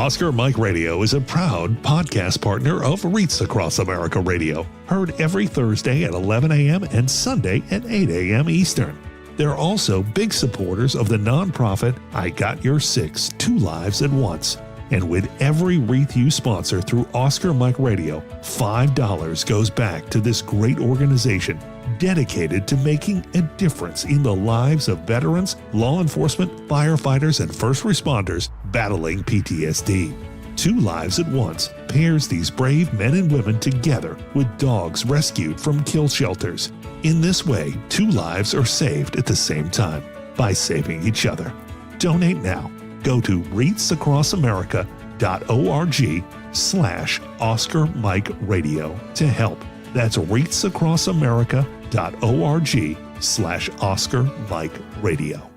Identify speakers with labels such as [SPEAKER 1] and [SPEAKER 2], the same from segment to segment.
[SPEAKER 1] Oscar Mike Radio is a proud podcast partner of Wreaths Across America Radio, heard every Thursday at 11 a.m. and Sunday at 8 a.m. Eastern. They're also big supporters of the nonprofit I Got Your Six, Two Lives at Once. And with every Wreath you sponsor through Oscar Mike Radio, $5 goes back to this great organization dedicated to making a difference in the lives of veterans, law enforcement, firefighters, and first responders battling PTSD. Two Lives at Once pairs these brave men and women together with dogs rescued from kill shelters. In this way, two lives are saved at the same time by saving each other. Donate now. Go to wreathsacrossamerica.org/Oscar Mike Radio to help. That's wreathsacrossamerica.org/Oscar Mike Radio.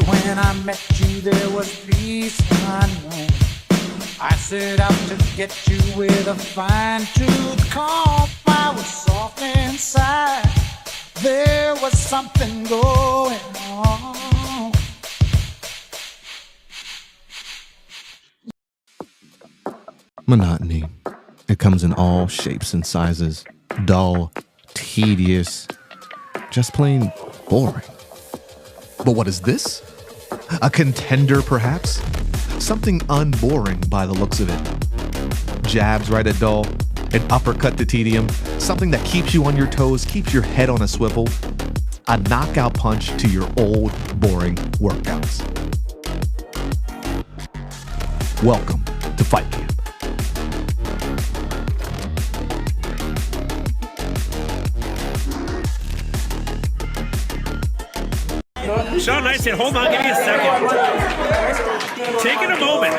[SPEAKER 2] When I met you, there was peace unknown. I set out to get you with a fine-tooth comb. I was soft inside. There was something going on.
[SPEAKER 3] Monotony. It comes in all shapes and sizes. Dull, tedious, just plain boring. But what is this? A contender, perhaps? Something unboring by the looks of it. Jabs right at dull, an uppercut to tedium, something that keeps you on your toes, keeps your head on a swivel, a knockout punch to your old, boring workouts. Welcome to Fight Camp.
[SPEAKER 4] Shawn Knyte said, hold on, give me a second. Taking a moment.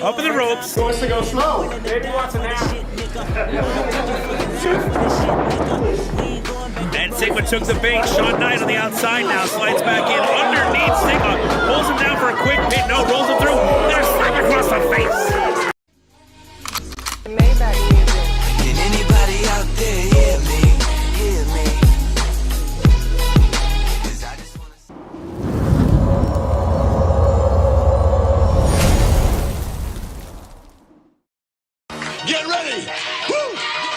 [SPEAKER 4] Up in the ropes.
[SPEAKER 5] He wants to go slow.
[SPEAKER 4] Maybe wants a nap. And Sigma took the bait. Shawn Knyte on the outside now. Slides back in underneath Sigma. Pulls him down for a quick pin. No, rolls him through. There's slap across the face.
[SPEAKER 6] Can anybody out there hear me? Hear me?
[SPEAKER 5] Get ready! Woo!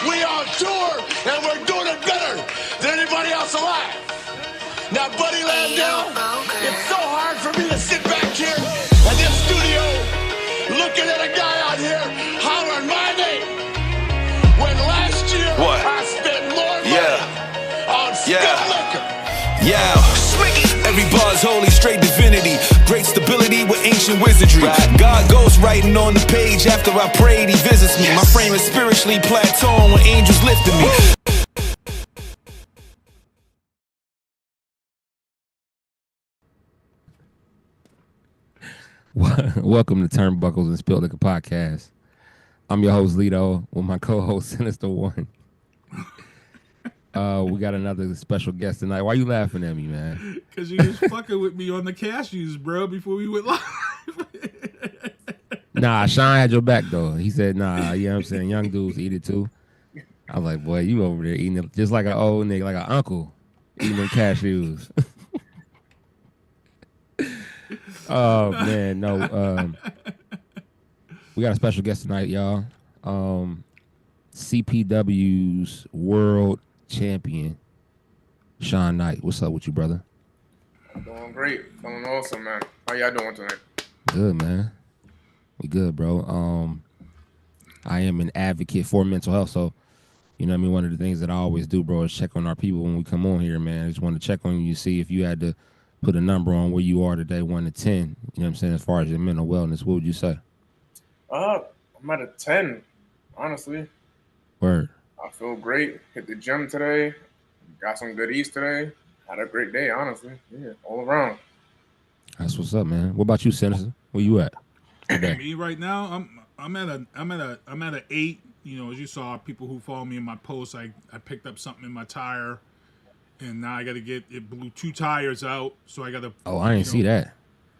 [SPEAKER 5] We are on tour, and we're doing it better than anybody else alive. Now, Buddy Landell, it's so hard for me to sit back here in this studio looking at a guy out here hollering my name when last year I spent more money on Spilt liquor.
[SPEAKER 6] Every bar's holy, straight divinity. Great stability with ancient wizardry. God goes writing on the page after I prayed, he visits me. My frame is spiritually plateauing when angels lifted me.
[SPEAKER 7] Welcome to Turnbuckles and Spilt Liquor Podcast. I'm your host, Lito, with my co-host, Sinista1. We got another special guest tonight. Why you laughing at me, man?
[SPEAKER 8] Because you was fucking with me on the cashews, bro, before we went live.
[SPEAKER 7] Nah, Sean had your back, though. He said, nah, you know what I'm saying? Young dudes eat it, too. I was like, boy, you over there eating it just like an old nigga, like an uncle, eating them cashews. Oh, man, no. We got a special guest tonight, y'all. CPW's World Champion, Shawn Knyte. What's up with you, brother?
[SPEAKER 9] Doing great. Feeling awesome, man. How y'all doing tonight?
[SPEAKER 7] Good, man. We good, bro. I am an advocate for mental health, so you know what I mean? One of the things that I always do, bro, is check on our people when we come on here, man. I just want to check on you, see if you had to put a number on where you are today, 1 to 10. You know what I'm saying? As far as your mental wellness, what would you say?
[SPEAKER 9] I'm at a 10, honestly.
[SPEAKER 7] Word.
[SPEAKER 9] I feel great. Hit the gym today. Got some good eats today. Had a great day, honestly. Yeah, all around.
[SPEAKER 7] That's what's up, man. What about you, Senator? Where you at today?
[SPEAKER 8] Me right now, I'm at an 8. You know, as you saw, people who follow me in my posts, I picked up something in my tire, and now I got to get it blew 2 tires out, so I got to.
[SPEAKER 7] Oh, I didn't see that.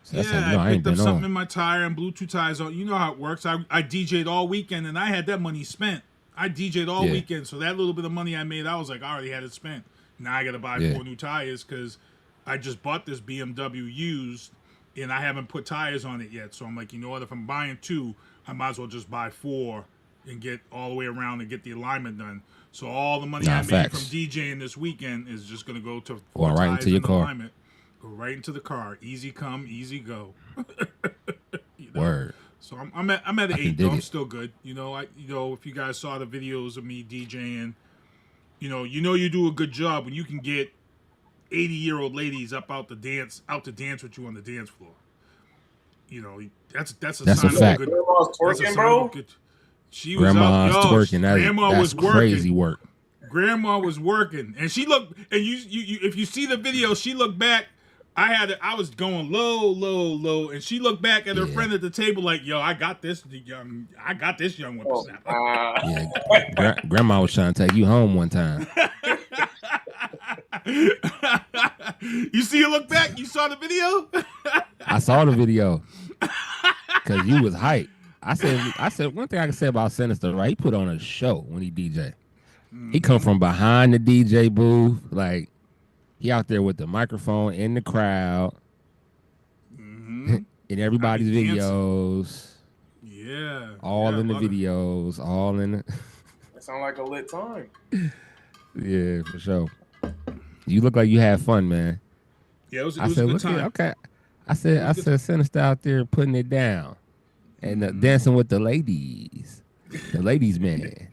[SPEAKER 7] So that's how you know
[SPEAKER 8] I
[SPEAKER 7] I ain't
[SPEAKER 8] picked up
[SPEAKER 7] been
[SPEAKER 8] something
[SPEAKER 7] on.
[SPEAKER 8] in my tire and blew 2 tires out. You know how it works. I DJ'd all weekend, and I had that money spent. I DJ'd all weekend, so that little bit of money I made, I was like, I already had it spent. Now I got to buy 4 new tires because I just bought this BMW used, and I haven't put tires on it yet. So I'm like, you know what? If I'm buying 2, I might as well just buy 4 and get all the way around and get the alignment done. So all the money I made from DJing this weekend is just going to go to 4
[SPEAKER 7] right
[SPEAKER 8] tires
[SPEAKER 7] into your car.
[SPEAKER 8] alignment. Go right into the car. Easy come, easy go. You know?
[SPEAKER 7] Word.
[SPEAKER 8] So I'm at an 8 though. I'm
[SPEAKER 7] it.
[SPEAKER 8] still good. You know, if you guys saw the videos of me DJing, you do a good job when you can get 80-year-old ladies out to dance with you on the dance floor. You know, that's a sign of
[SPEAKER 7] fact.
[SPEAKER 8] a good.
[SPEAKER 9] Grandma's twerking, bro.
[SPEAKER 8] She was
[SPEAKER 7] Grandma's
[SPEAKER 8] out,
[SPEAKER 7] twerking.
[SPEAKER 8] Grandma
[SPEAKER 7] That's
[SPEAKER 8] was working.
[SPEAKER 7] crazy work.
[SPEAKER 8] Grandma was working, and she looked. And you, if you see the video, she looked back. I was going low, and she looked back at her friend at the table like, "Yo, I got this young whippersnapper."
[SPEAKER 7] Grandma was trying to take you home one time.
[SPEAKER 8] You see her look back? You saw the video?
[SPEAKER 7] I saw the video because you was hype. I said one thing I can say about Sinister, right? He put on a show when he DJ. He come from behind the DJ booth, like he out there with the microphone in the crowd, in everybody's videos.
[SPEAKER 8] Yeah,
[SPEAKER 7] all in the videos, all in the.
[SPEAKER 9] That sound like a lit time.
[SPEAKER 7] Yeah, for sure. You look like you had fun, man.
[SPEAKER 8] Yeah, it was a good time.
[SPEAKER 7] Okay. I said, Sinister out there putting it down and dancing with the ladies, man.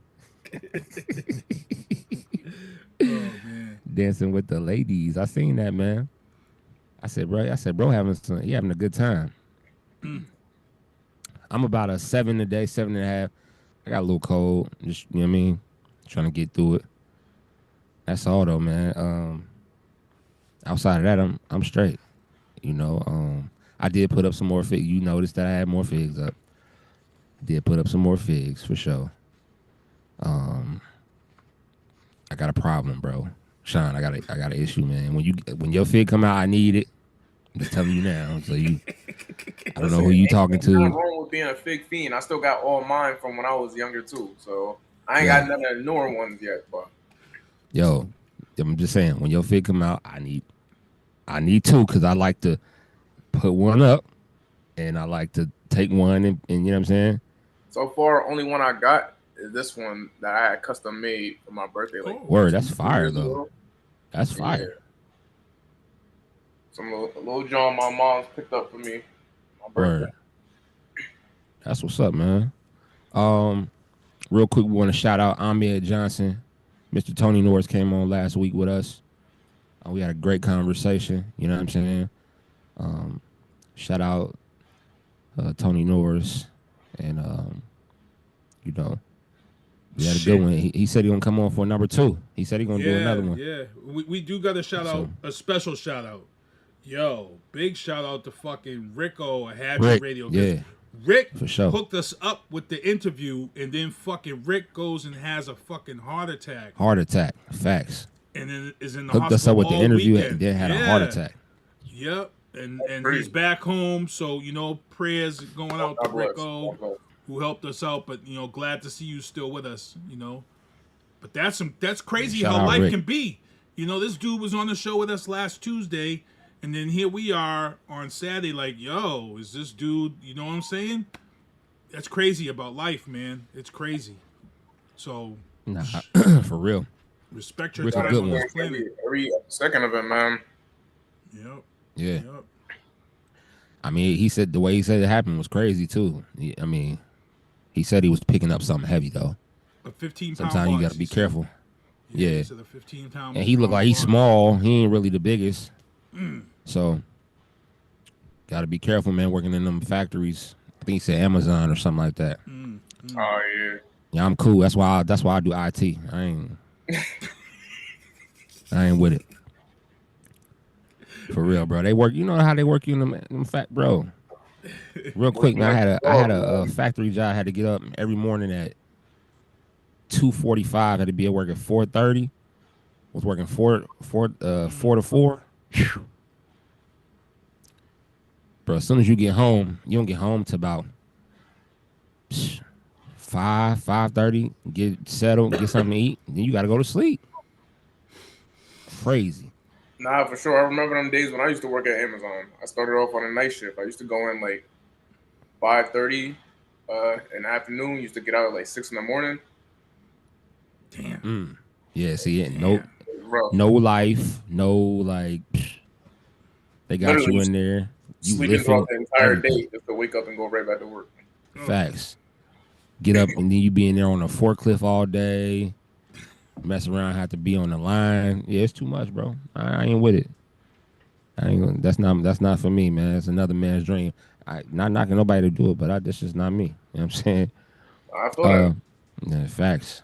[SPEAKER 8] Oh man,
[SPEAKER 7] dancing with the ladies. I seen that, man. I said, bro, he having a good time. I'm about a 7 today, 7.5. I got a little cold, just you know what I mean, trying to get through it. That's all though, man. Outside of that, I'm straight. You know, I did put up some more figs. You noticed that I had more figs up. Did put up some more figs for sure. I got a problem, bro. Shawn, I got an issue, man. When your fig come out, I need it. I'm just telling you now. So I don't know who you talking to.
[SPEAKER 9] Nothing wrong with being a fig fiend. I still got all mine from when I was younger too. So I ain't got none of the newer ones yet, but.
[SPEAKER 7] Yo, I'm just saying, when your fig come out, I need 2 because I like to put one up and I like to take one and you know what I'm saying?
[SPEAKER 9] So far, only one I got is this one that I had custom made for my birthday.
[SPEAKER 7] Word, that's fire though. That's fire.
[SPEAKER 9] Some little John my mom's picked up for me. My birthday.
[SPEAKER 7] Word. That's what's up, man. Real quick, we want to shout out Ahmed Johnson. Mr. Tony Norris came on last week with us. We had a great conversation. You know what I'm saying? Shout out Tony Norris. And, you know, we had a good one. He said he going to come on for number 2. He said he going to do another one.
[SPEAKER 8] Yeah, we do got to shout out, a special shout out. Yo, big shout out to fucking Rico at Happy Radio.
[SPEAKER 7] Yeah.
[SPEAKER 8] Rick
[SPEAKER 7] for sure
[SPEAKER 8] hooked us up with the interview, and then fucking Rick goes and has a fucking heart attack.
[SPEAKER 7] Facts.
[SPEAKER 8] And then is in the
[SPEAKER 7] hooked
[SPEAKER 8] hospital
[SPEAKER 7] us up with the interview
[SPEAKER 8] weekend.
[SPEAKER 7] and then had a heart attack.
[SPEAKER 8] Yep. And he's back home, so you know, prayers going out to Rico, who helped us out. But you know, glad to see you still with us. You know, but that's crazy how life can be. You know, this dude was on the show with us last Tuesday, and then here we are on Saturday. Like, yo, is this dude? You know what I'm saying? That's crazy about life, man. It's crazy. So,
[SPEAKER 7] nah, for real.
[SPEAKER 8] Respect your
[SPEAKER 7] Rick
[SPEAKER 8] time on this
[SPEAKER 9] planet. Every second of it, man.
[SPEAKER 8] Yep.
[SPEAKER 7] Yeah.
[SPEAKER 8] Yep.
[SPEAKER 7] I mean, he said the way he said it happened was crazy too. I mean, he said he was picking up something heavy though.
[SPEAKER 8] A 15-pound.
[SPEAKER 7] Sometimes you got to be careful. Yeah.
[SPEAKER 8] So the 15-pound.
[SPEAKER 7] And he looked like he's small. He ain't really the biggest. So, got to be careful, man. Working in them factories. I think he said Amazon or something like that.
[SPEAKER 9] Oh yeah.
[SPEAKER 7] Yeah, I'm cool. That's why I do IT. I ain't with it. For real, bro. They work. You know how they work you in them fat, bro. Real quick, man. I had a factory job. I had to get up every morning at 2:45. Had to be at work at 4:30. Was working four to four. Whew. Bro, as soon as you get home, you don't get home to about 5:30. Get settled, get something to eat. Then you got to go to sleep. Crazy.
[SPEAKER 9] Nah, for sure. I remember them days when I used to work at Amazon. I started off on a night shift. I used to go in like 5:30 in the afternoon. Used to get out at like 6 in the morning.
[SPEAKER 8] Damn.
[SPEAKER 7] Yeah, see, no life, no like. They got
[SPEAKER 9] Literally
[SPEAKER 7] you in there. You
[SPEAKER 9] sleeping throughout the entire
[SPEAKER 7] everything.
[SPEAKER 9] day just to wake up and go right back to work.
[SPEAKER 7] Facts. Get up and then you be in there on a forklift all day. Mess around, have to be on the line. Yeah, it's too much, bro. I ain't with it. I ain't gonna, that's not for me, man. It's another man's dream. I not knocking nobody to do it, but that's just not me. You know what I'm saying?
[SPEAKER 9] I feel that.
[SPEAKER 7] Yeah, facts.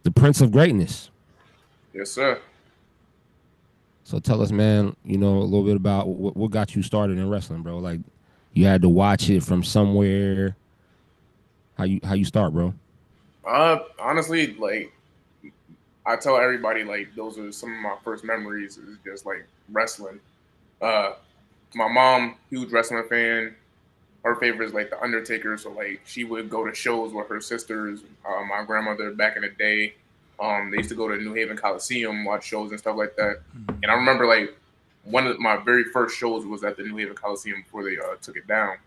[SPEAKER 7] The Prince of Greatness.
[SPEAKER 9] Yes, sir.
[SPEAKER 7] So tell us, man, a little bit about what got you started in wrestling, bro. Like, you had to watch it from somewhere. How you start, bro?
[SPEAKER 9] Honestly, like, I tell everybody, like, those are some of my first memories is just like wrestling. My mom, huge wrestling fan. Her favorite is like The Undertaker, so like she would go to shows with her sisters. My grandmother back in the day, they used to go to New Haven Coliseum, watch shows and stuff like that. And I remember like one of my very first shows was at the New Haven Coliseum before they took it down.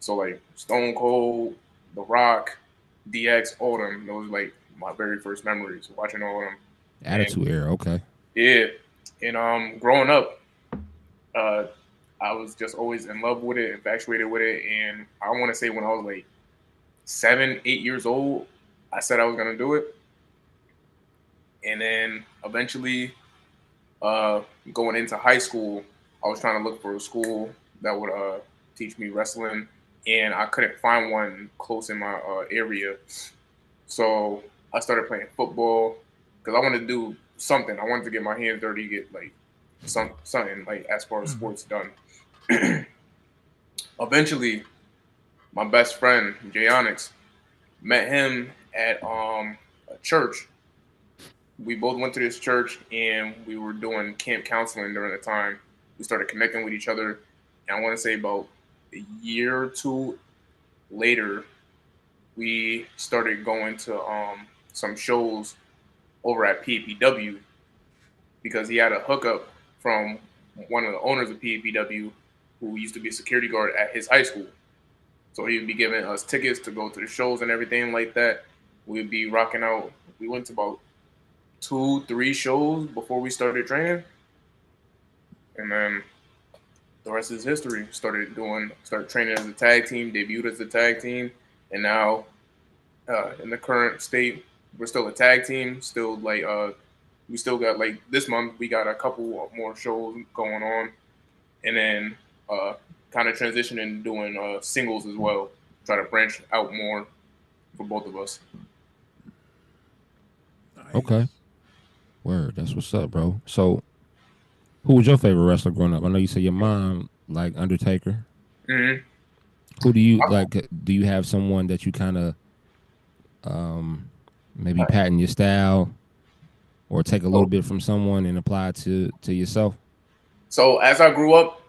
[SPEAKER 9] So like Stone Cold, The Rock, DX, all them. Those were like my very first memories watching all of them.
[SPEAKER 7] Attitude Era, okay.
[SPEAKER 9] Yeah, and growing up, I was just always in love with it, infatuated with it, and I want to say when I was like 7, 8 years old, I said I was gonna do it, and then eventually, going into high school, I was trying to look for a school that would teach me wrestling, and I couldn't find one close in my area, so I started playing football because I wanted to do something. I wanted to get my hands dirty, get like something like as far as sports done. Eventually, my best friend Jay Onyx, met him at a church. We both went to this church and we were doing camp counseling during the time. We started connecting with each other, and I want to say about a year or two later, we started going to some shows over at PAPW because he had a hookup from one of the owners of PAPW who used to be a security guard at his high school. So he would be giving us tickets to go to the shows and everything like that. We'd be rocking out. We went to about 2-3 shows before we started training. And then the rest is history. Started training as a tag team, debuted as a tag team. And now in the current state, we're still a tag team. Still like we still got like this month we got a couple more shows going on, and then kind of transitioning doing singles as well. Try to branch out more for both of us.
[SPEAKER 7] Okay. Word, that's what's up, bro. So, who was your favorite wrestler growing up? I know you said your mom like Undertaker.
[SPEAKER 9] Mm-hmm.
[SPEAKER 7] Who do you like? Do you have someone that you kind of maybe patent your style, or take a little bit from someone and apply it to yourself?
[SPEAKER 9] So as I grew up,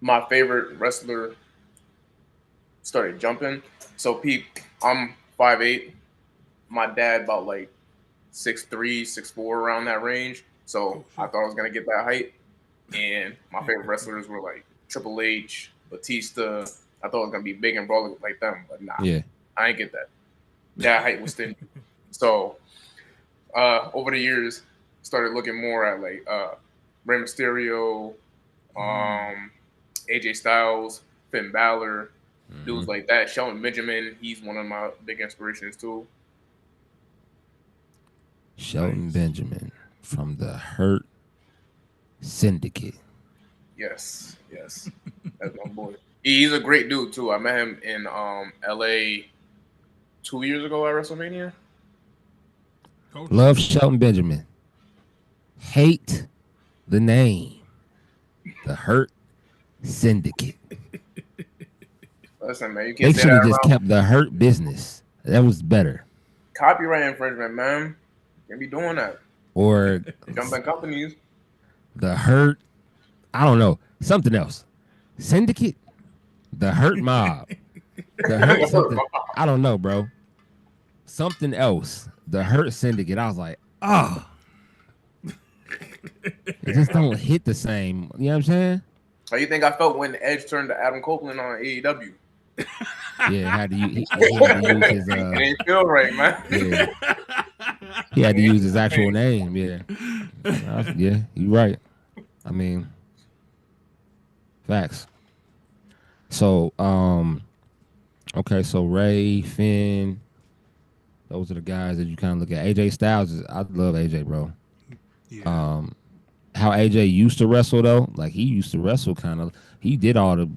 [SPEAKER 9] my favorite wrestler started jumping. So Pete, I'm 5'8". My dad about like 6'3", 6'4", around that range. So I thought I was gonna get that height. And my favorite wrestlers were like Triple H, Batista. I thought I was gonna be big and brawling like them, but nah.
[SPEAKER 7] Yeah.
[SPEAKER 9] I ain't get that. That height was thin. So over the years, started looking more at like Rey Mysterio, AJ Styles, Finn Balor, dudes like that. Shelton Benjamin, he's one of my big inspirations too.
[SPEAKER 7] Shelton Benjamin from the Hurt Syndicate.
[SPEAKER 9] Yes. That's my boy. He's a great dude too. I met him in LA 2 years ago at WrestleMania.
[SPEAKER 7] Love Shelton Benjamin. Hate the name. The Hurt Syndicate.
[SPEAKER 9] Listen, man, you
[SPEAKER 7] They
[SPEAKER 9] can't say
[SPEAKER 7] should have
[SPEAKER 9] that
[SPEAKER 7] just
[SPEAKER 9] around.
[SPEAKER 7] kept the Hurt Business. That was better.
[SPEAKER 9] Copyright infringement, man. Can't be doing that.
[SPEAKER 7] Or
[SPEAKER 9] jumping companies.
[SPEAKER 7] The Hurt. I don't know. Something else. Syndicate. The Hurt Mob. The Hurt something. I don't know, bro. Something else. The Hurt Syndicate. I was like, oh. It just don't hit the same. You know what I'm saying?
[SPEAKER 9] How you think I felt when Edge turned to Adam Copeland on AEW?
[SPEAKER 7] Yeah, had to use his.
[SPEAKER 9] It didn't feel right, man.
[SPEAKER 7] Yeah. He had to use his actual name. Yeah, yeah, you're right. I mean, facts. So, okay, so Ray, Finn, those are the guys that you kind of look at. AJ Styles I love AJ, bro. Yeah. How AJ used to wrestle though, like he used to wrestle kind of. He did all the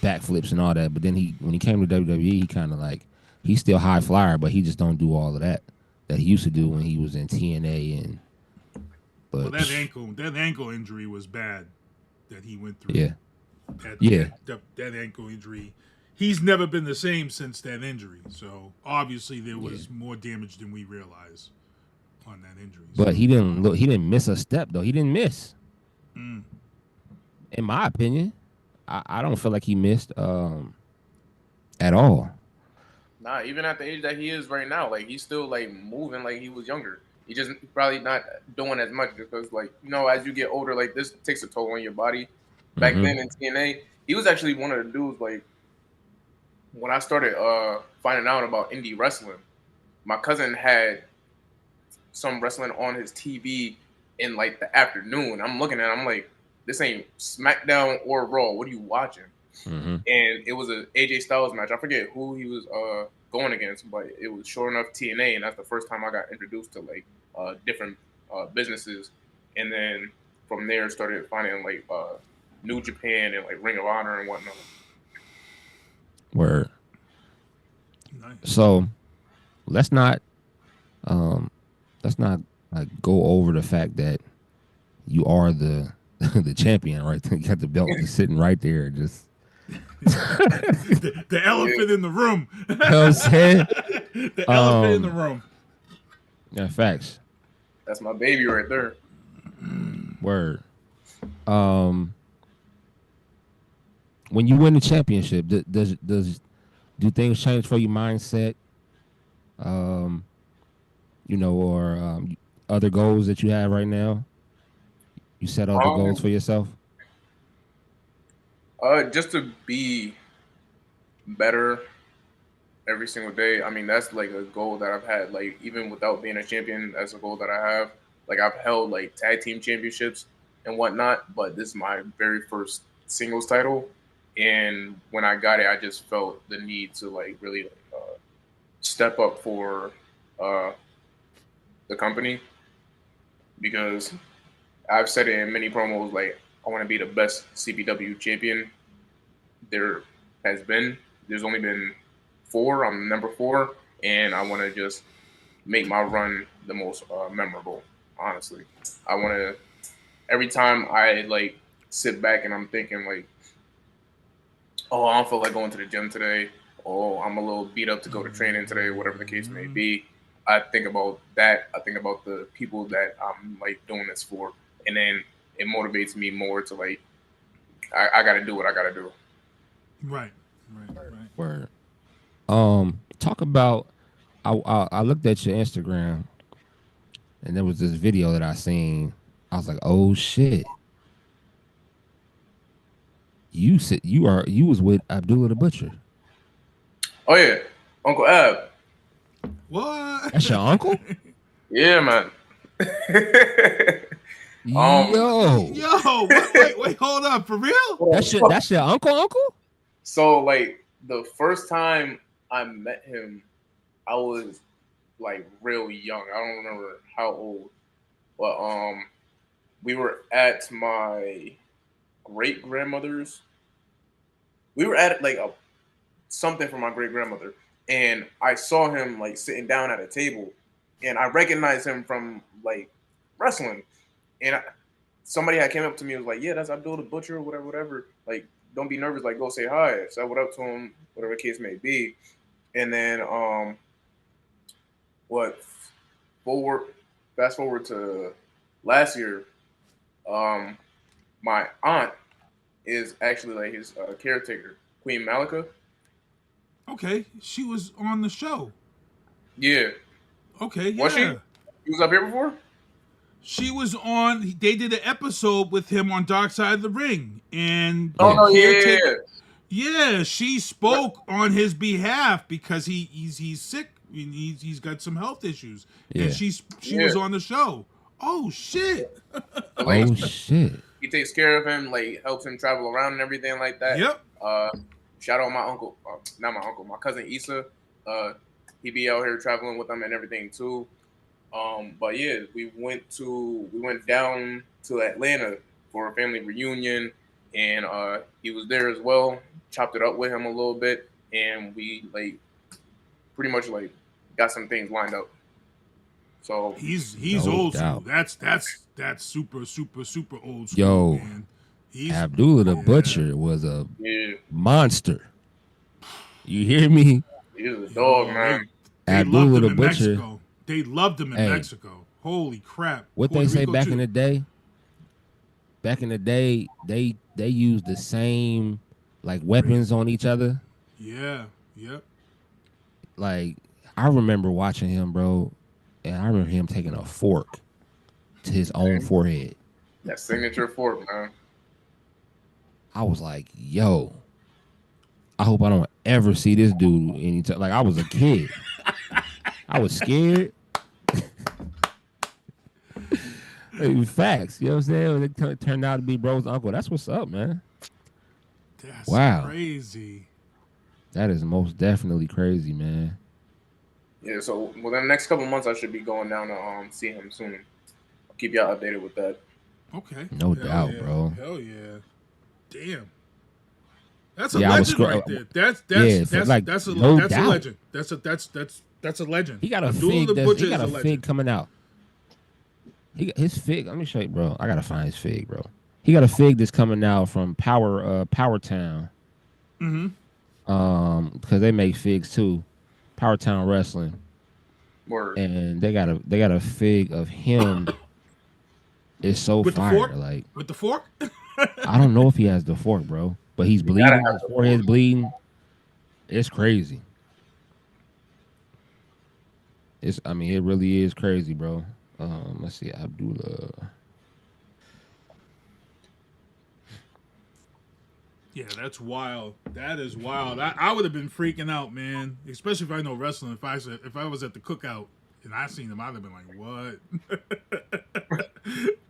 [SPEAKER 7] backflips and all that, but then when he came to WWE, he kind of like he's still high flyer, but he just don't do all of that he used to do when he was in TNA and. But
[SPEAKER 8] well, that ankle injury was bad that he went through.
[SPEAKER 7] Yeah.
[SPEAKER 8] That ankle injury. He's never been the same since that injury. So obviously there was more damage than we realized on that injury.
[SPEAKER 7] But he didn't miss a step though. He didn't miss. In my opinion. I don't feel like he missed at all.
[SPEAKER 9] Nah, even at the age that he is right now, like he's still like moving like he was younger. He just probably not doing as much because, like, you know, as you get older, like this takes a toll on your body. Back then in TNA, he was actually one of the dudes. Like when I started finding out about indie wrestling, my cousin had some wrestling on his TV in like the afternoon. I'm looking at it, I'm like, this ain't SmackDown or Raw. What are you watching? And it was a AJ Styles match. I forget who he was going against, but it was sure enough TNA, and that's the first time I got introduced to like different businesses. And then from there started finding like New Japan and like Ring of Honor and whatnot.
[SPEAKER 7] Word. Nice. So let's not like go over the fact that you are the champion, right? You got the belt just sitting right there, just
[SPEAKER 8] the elephant in the room.
[SPEAKER 7] You know what I'm saying?
[SPEAKER 8] The elephant in the room.
[SPEAKER 7] Yeah, facts.
[SPEAKER 9] That's my baby right there.
[SPEAKER 7] Word. When you win the championship, do things change for your mindset? You know, or other goals that you have right now? You set other goals for yourself?
[SPEAKER 9] Just to be better every single day. I mean, that's like a goal that I've had. Like even without being a champion, that's a goal that I have. Like I've held like tag team championships and whatnot, but this is my very first singles title. And when I got it, I just felt the need to like really step up for the company, because I've said it in many promos, like I want to be the best CPW champion there has been. There's only been 4. I'm number 4, and I want to just make my run the most memorable. Honestly, I want to. Every time I like sit back and I'm thinking like, oh, I don't feel like going to the gym today. Oh, I'm a little beat up to go to training today, whatever the case may be. I think about that. I think about the people that I'm like doing this for, and then it motivates me more to like, I got to do what I got to do.
[SPEAKER 8] Right.
[SPEAKER 7] Word. Talk about. I looked at your Instagram, and there was this video that I seen. I was like, oh shit. You said you was with Abdullah the Butcher.
[SPEAKER 9] Oh yeah, Uncle Ab.
[SPEAKER 8] What?
[SPEAKER 7] That's your uncle?
[SPEAKER 9] Yeah, man.
[SPEAKER 7] Yo,
[SPEAKER 8] wait, hold up, for real?
[SPEAKER 7] That's your uncle?
[SPEAKER 9] So like the first time I met him, I was like real young. I don't remember how old, but we were at my great grandmother's. We were at like something for my great grandmother, and I saw him like sitting down at a table, and I recognized him from like wrestling, and somebody had came up to me and was like, "Yeah, that's Abdul the Butcher," or whatever. Like, don't be nervous. Like, go say hi. So I went up to him, whatever the case may be, and then 4 fast forward to last year, my aunt is actually like his caretaker, Queen Malika.
[SPEAKER 8] Okay, she was on the show.
[SPEAKER 9] Yeah.
[SPEAKER 8] Okay, yeah.
[SPEAKER 9] Was she? He was up here before?
[SPEAKER 8] She was on. They did an episode with him on Dark Side of the Ring, and yeah, she spoke on his behalf because he's sick. He's got some health issues, and she was on the show. Oh shit!
[SPEAKER 7] Oh shit!
[SPEAKER 9] He takes care of him, like helps him travel around and everything like that.
[SPEAKER 8] Yep.
[SPEAKER 9] Shout out my uncle, not my uncle, my cousin Issa. He be out here traveling with them and everything too. But yeah, we went down to Atlanta for a family reunion, and he was there as well. Chopped it up with him a little bit, and we like pretty much like got some things lined up. So
[SPEAKER 8] he's old school. That's super old school.
[SPEAKER 7] Yo,
[SPEAKER 8] man.
[SPEAKER 7] Abdullah the Butcher was a monster. You hear me?
[SPEAKER 9] He's a dog, man.
[SPEAKER 7] Abdullah the Butcher.
[SPEAKER 8] Mexico. They loved him in Mexico. Holy crap!
[SPEAKER 7] What Puerto they say Rico back in the day? Back in the day, they used the same like weapons on each other.
[SPEAKER 8] Yeah. Yep.
[SPEAKER 7] Like I remember watching him, bro, and I remember him taking a fork to his own forehead.
[SPEAKER 9] That signature fork, man.
[SPEAKER 7] I was like, yo, I hope I don't ever see this dude anytime. Like I was a kid. I was scared. It was facts. You know what I'm saying? It turned out to be bro's uncle. That's what's up, man.
[SPEAKER 8] That's crazy.
[SPEAKER 7] That is most definitely crazy, man.
[SPEAKER 9] Yeah, so within the next couple of months, I should be going down to see him soon. I'll keep y'all updated with that.
[SPEAKER 8] Okay.
[SPEAKER 7] No doubt, bro.
[SPEAKER 8] Hell yeah. Damn. That's a legend right there. That's a legend. That's a legend.
[SPEAKER 7] He got a fig. He got a fig coming out. His fig. Let me show you, bro. I gotta find his fig, bro. He got a fig that's coming out from Power Town. Because they make figs too. Power Town Wrestling.
[SPEAKER 9] Word.
[SPEAKER 7] And they got a fig of him. It's so
[SPEAKER 8] with
[SPEAKER 7] fire.
[SPEAKER 8] The fork?
[SPEAKER 7] Like
[SPEAKER 8] with the fork.
[SPEAKER 7] I don't know if he has the fork, bro. But he's bleeding. His forehead's bleeding. It's crazy. It really is crazy, bro. Let's see, Abdullah.
[SPEAKER 8] Yeah, that's wild. That is wild. I would have been freaking out, man. Especially if I know wrestling. If I was at the cookout and I seen him, I'd have been like, "What?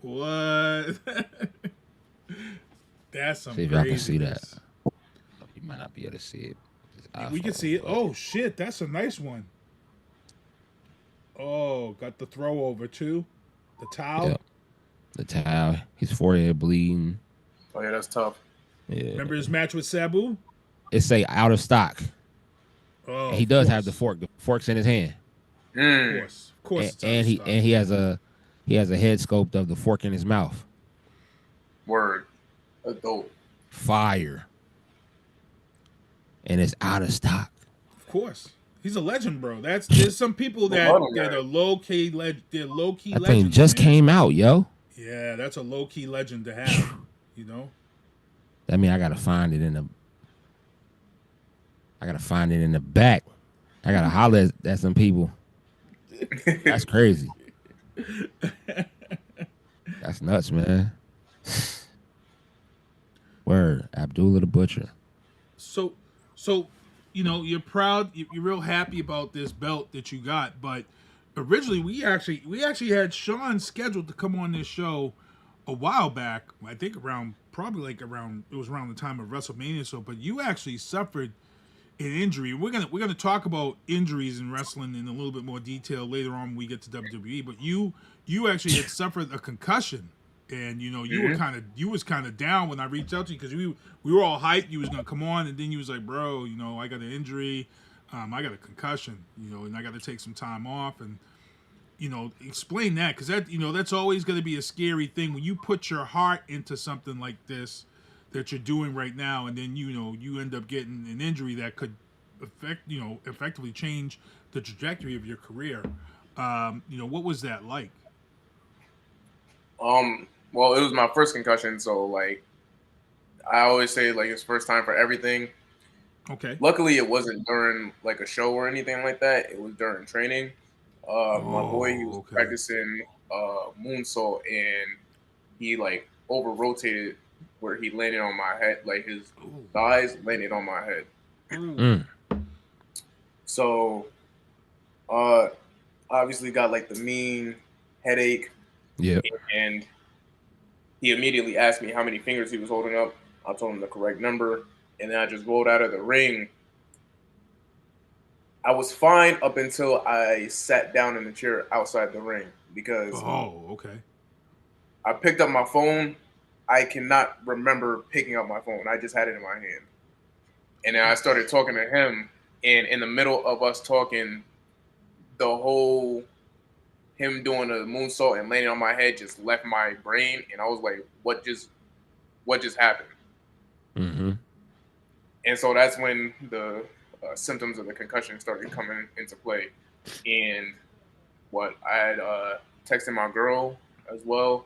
[SPEAKER 8] What?" That's some.
[SPEAKER 7] See if y'all can see that. You might not be able to see it.
[SPEAKER 8] We can see it. Oh shit, that's a nice one. Oh, got the throw over too. The towel.
[SPEAKER 7] Yep. The towel. His forehead bleeding.
[SPEAKER 9] Oh yeah, that's tough.
[SPEAKER 7] Yeah.
[SPEAKER 8] Remember his match with Sabu?
[SPEAKER 7] It say out of stock.
[SPEAKER 8] Oh,
[SPEAKER 7] and he does have the fork. The fork's in his hand.
[SPEAKER 8] Of course.
[SPEAKER 7] And he has a head sculpt of the fork in his mouth.
[SPEAKER 9] Word. Adult.
[SPEAKER 7] Fire. And it's out of stock.
[SPEAKER 8] Of course. He's a legend, bro. There's some people that are low key they're low key legends.
[SPEAKER 7] That thing just came out, yo.
[SPEAKER 8] Yeah, that's a low key legend to have. You know.
[SPEAKER 7] That means I gotta find it in the back. I gotta holler at some people. That's crazy. That's nuts, man. Word, Abdullah the Butcher.
[SPEAKER 8] So, you know, you're proud, you're real happy about this belt that you got, but originally we actually had Shawn scheduled to come on this show a while back. I think around the time of WrestleMania. So, but you actually suffered an injury. We're gonna talk about injuries in wrestling in a little bit more detail later on when we get to WWE. But you actually had suffered a concussion. And you know you was kind of down when I reached out to you because we were all hyped you was gonna come on, and then you was like, bro, you know, I got an injury, I got a concussion, you know, and I got to take some time off, and you know, explain that, because that, you know, that's always going to be a scary thing when you put your heart into something like this that you're doing right now, and then you end up getting an injury that could effectively change the trajectory of your career. You know, what was that like?
[SPEAKER 9] Well, it was my first concussion, so like I always say, like it's first time for everything.
[SPEAKER 8] Okay.
[SPEAKER 9] Luckily, it wasn't during like a show or anything like that. It was during training. My boy, he was practicing moonsault, and he like over rotated where he landed on my head, like his thighs landed on my head. So, obviously got like the mean headache.
[SPEAKER 3] Yeah.
[SPEAKER 9] And he immediately asked me how many fingers he was holding up. I told him the correct number, and then I just rolled out of the ring. I was fine up until I sat down in the chair outside the ring because I picked up my phone. I cannot remember picking up my phone. I just had it in my hand. And then I started talking to him, and in the middle of us talking, the whole him doing a moonsault and landing on my head just left my brain, and I was like, what just happened?
[SPEAKER 3] Mm-hmm.
[SPEAKER 9] And so that's when the symptoms of the concussion started coming into play. And I had texted my girl as well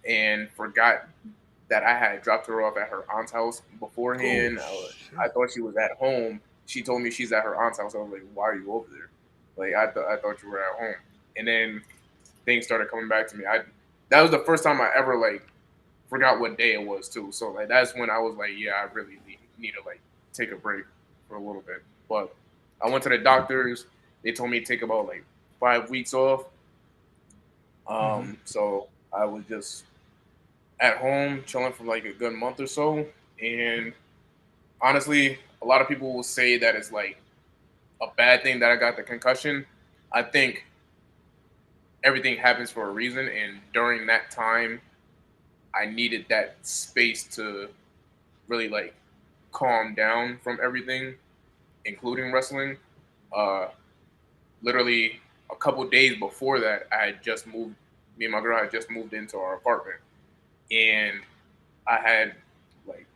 [SPEAKER 9] and forgot that I had dropped her off at her aunt's house beforehand. I thought she was at home. She told me she's at her aunt's house. I was like, why are you over there? Like, I thought you were at home. And then things started coming back to me. That was the first time I ever like forgot what day it was too. So like that's when I was like, yeah, I really need to like take a break for a little bit. But I went to the doctors. They told me to take about like 5 weeks off. So I was just at home chilling for like a good month or so. And honestly, a lot of people will say that it's like a bad thing that I got the concussion. I think everything happens for a reason, and during that time, I needed that space to really like calm down from everything, including wrestling. Literally a couple days before that, I had just moved. Me and my girl had just moved into our apartment, and I had like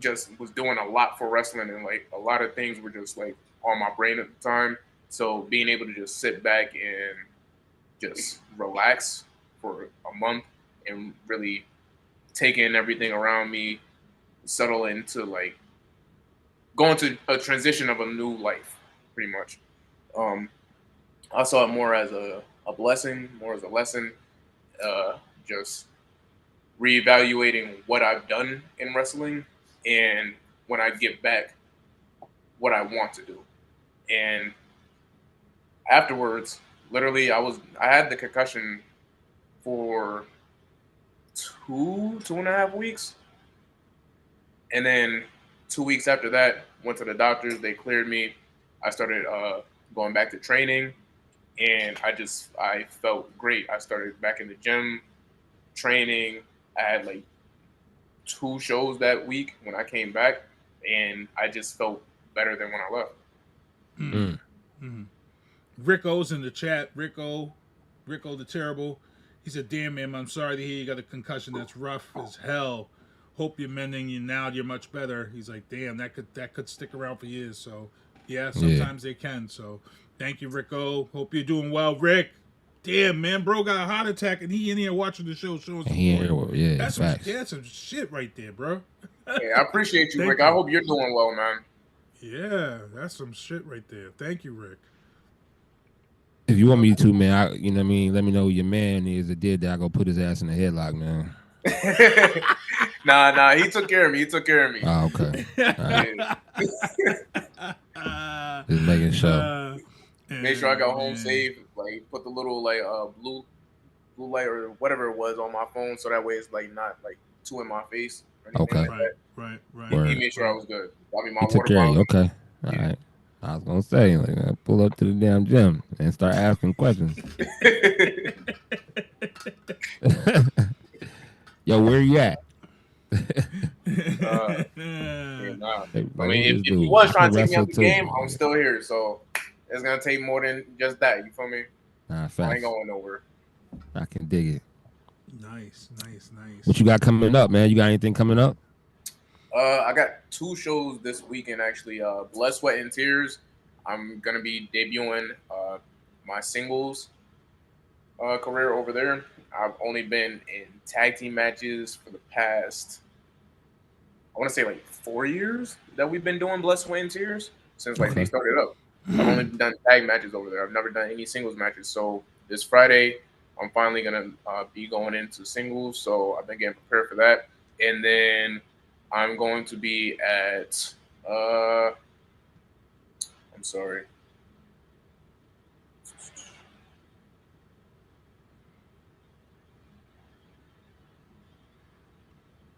[SPEAKER 9] just was doing a lot for wrestling, and like a lot of things were just like on my brain at the time. So being able to just sit back and just relax for a month and really take in everything around me, settle into like going to a transition of a new life, pretty much. I saw it more as a blessing, more as a lesson, just reevaluating what I've done in wrestling and when I get back, what I want to do. And afterwards, literally, I had the concussion for 2.5 weeks. And then 2 weeks after that, went to the doctors. They cleared me. I started going back to training, and I felt great. I started back in the gym, training. I had like 2 shows that week when I came back, and I just felt better than when I left.
[SPEAKER 8] Rico's in the chat. Rico the Terrible. He said, damn, man, I'm sorry to hear you got a concussion. That's rough as hell. Hope you're mending. You're much better. He's like, damn, that could stick around for years. So, yeah, sometimes they can. So, thank you, Rico. Hope you're doing well, Rick. Damn, man, bro got a heart attack, and he in here watching the show. That's some shit right there, bro.
[SPEAKER 9] Yeah, I appreciate you, Rick. I hope you're doing well, man.
[SPEAKER 8] Yeah, that's some shit right there. Thank you, Rick.
[SPEAKER 7] If you want me to, man, you know what I mean? Let me know who your man is that did that. I go put his ass in the headlock, man.
[SPEAKER 9] Nah, he took care of me.
[SPEAKER 7] Oh, okay. Right. Just making sure.
[SPEAKER 9] Make sure I got home safe. Like put the little like blue light or whatever it was on my phone, so that way it's like not like too in my face.
[SPEAKER 7] Okay.
[SPEAKER 9] Like
[SPEAKER 8] Right.
[SPEAKER 9] He made sure I was good. I mean, my
[SPEAKER 7] he took care of you. Okay. All right. I was gonna say, like, I pull up to the damn gym and start asking questions. Yo, where you at?
[SPEAKER 9] I mean, if you was trying to take me out the game, I'm still here. So it's gonna take more than just that. You feel me?
[SPEAKER 7] Nah,
[SPEAKER 9] I ain't going nowhere.
[SPEAKER 7] I can dig it.
[SPEAKER 8] Nice.
[SPEAKER 7] What you got coming up, man? You got anything coming up?
[SPEAKER 9] I got 2 shows this weekend actually. Blood, Sweat, and Tears. I'm gonna be debuting my singles career over there. I've only been in tag team matches for the past, I want to say like 4 years that we've been doing Blood, Sweat, and Tears since like they started up. I've only done tag matches over there. I've never done any singles matches. So this Friday, I'm finally gonna be going into singles. So I've been getting prepared for that, and then I'm going to be at. I'm sorry.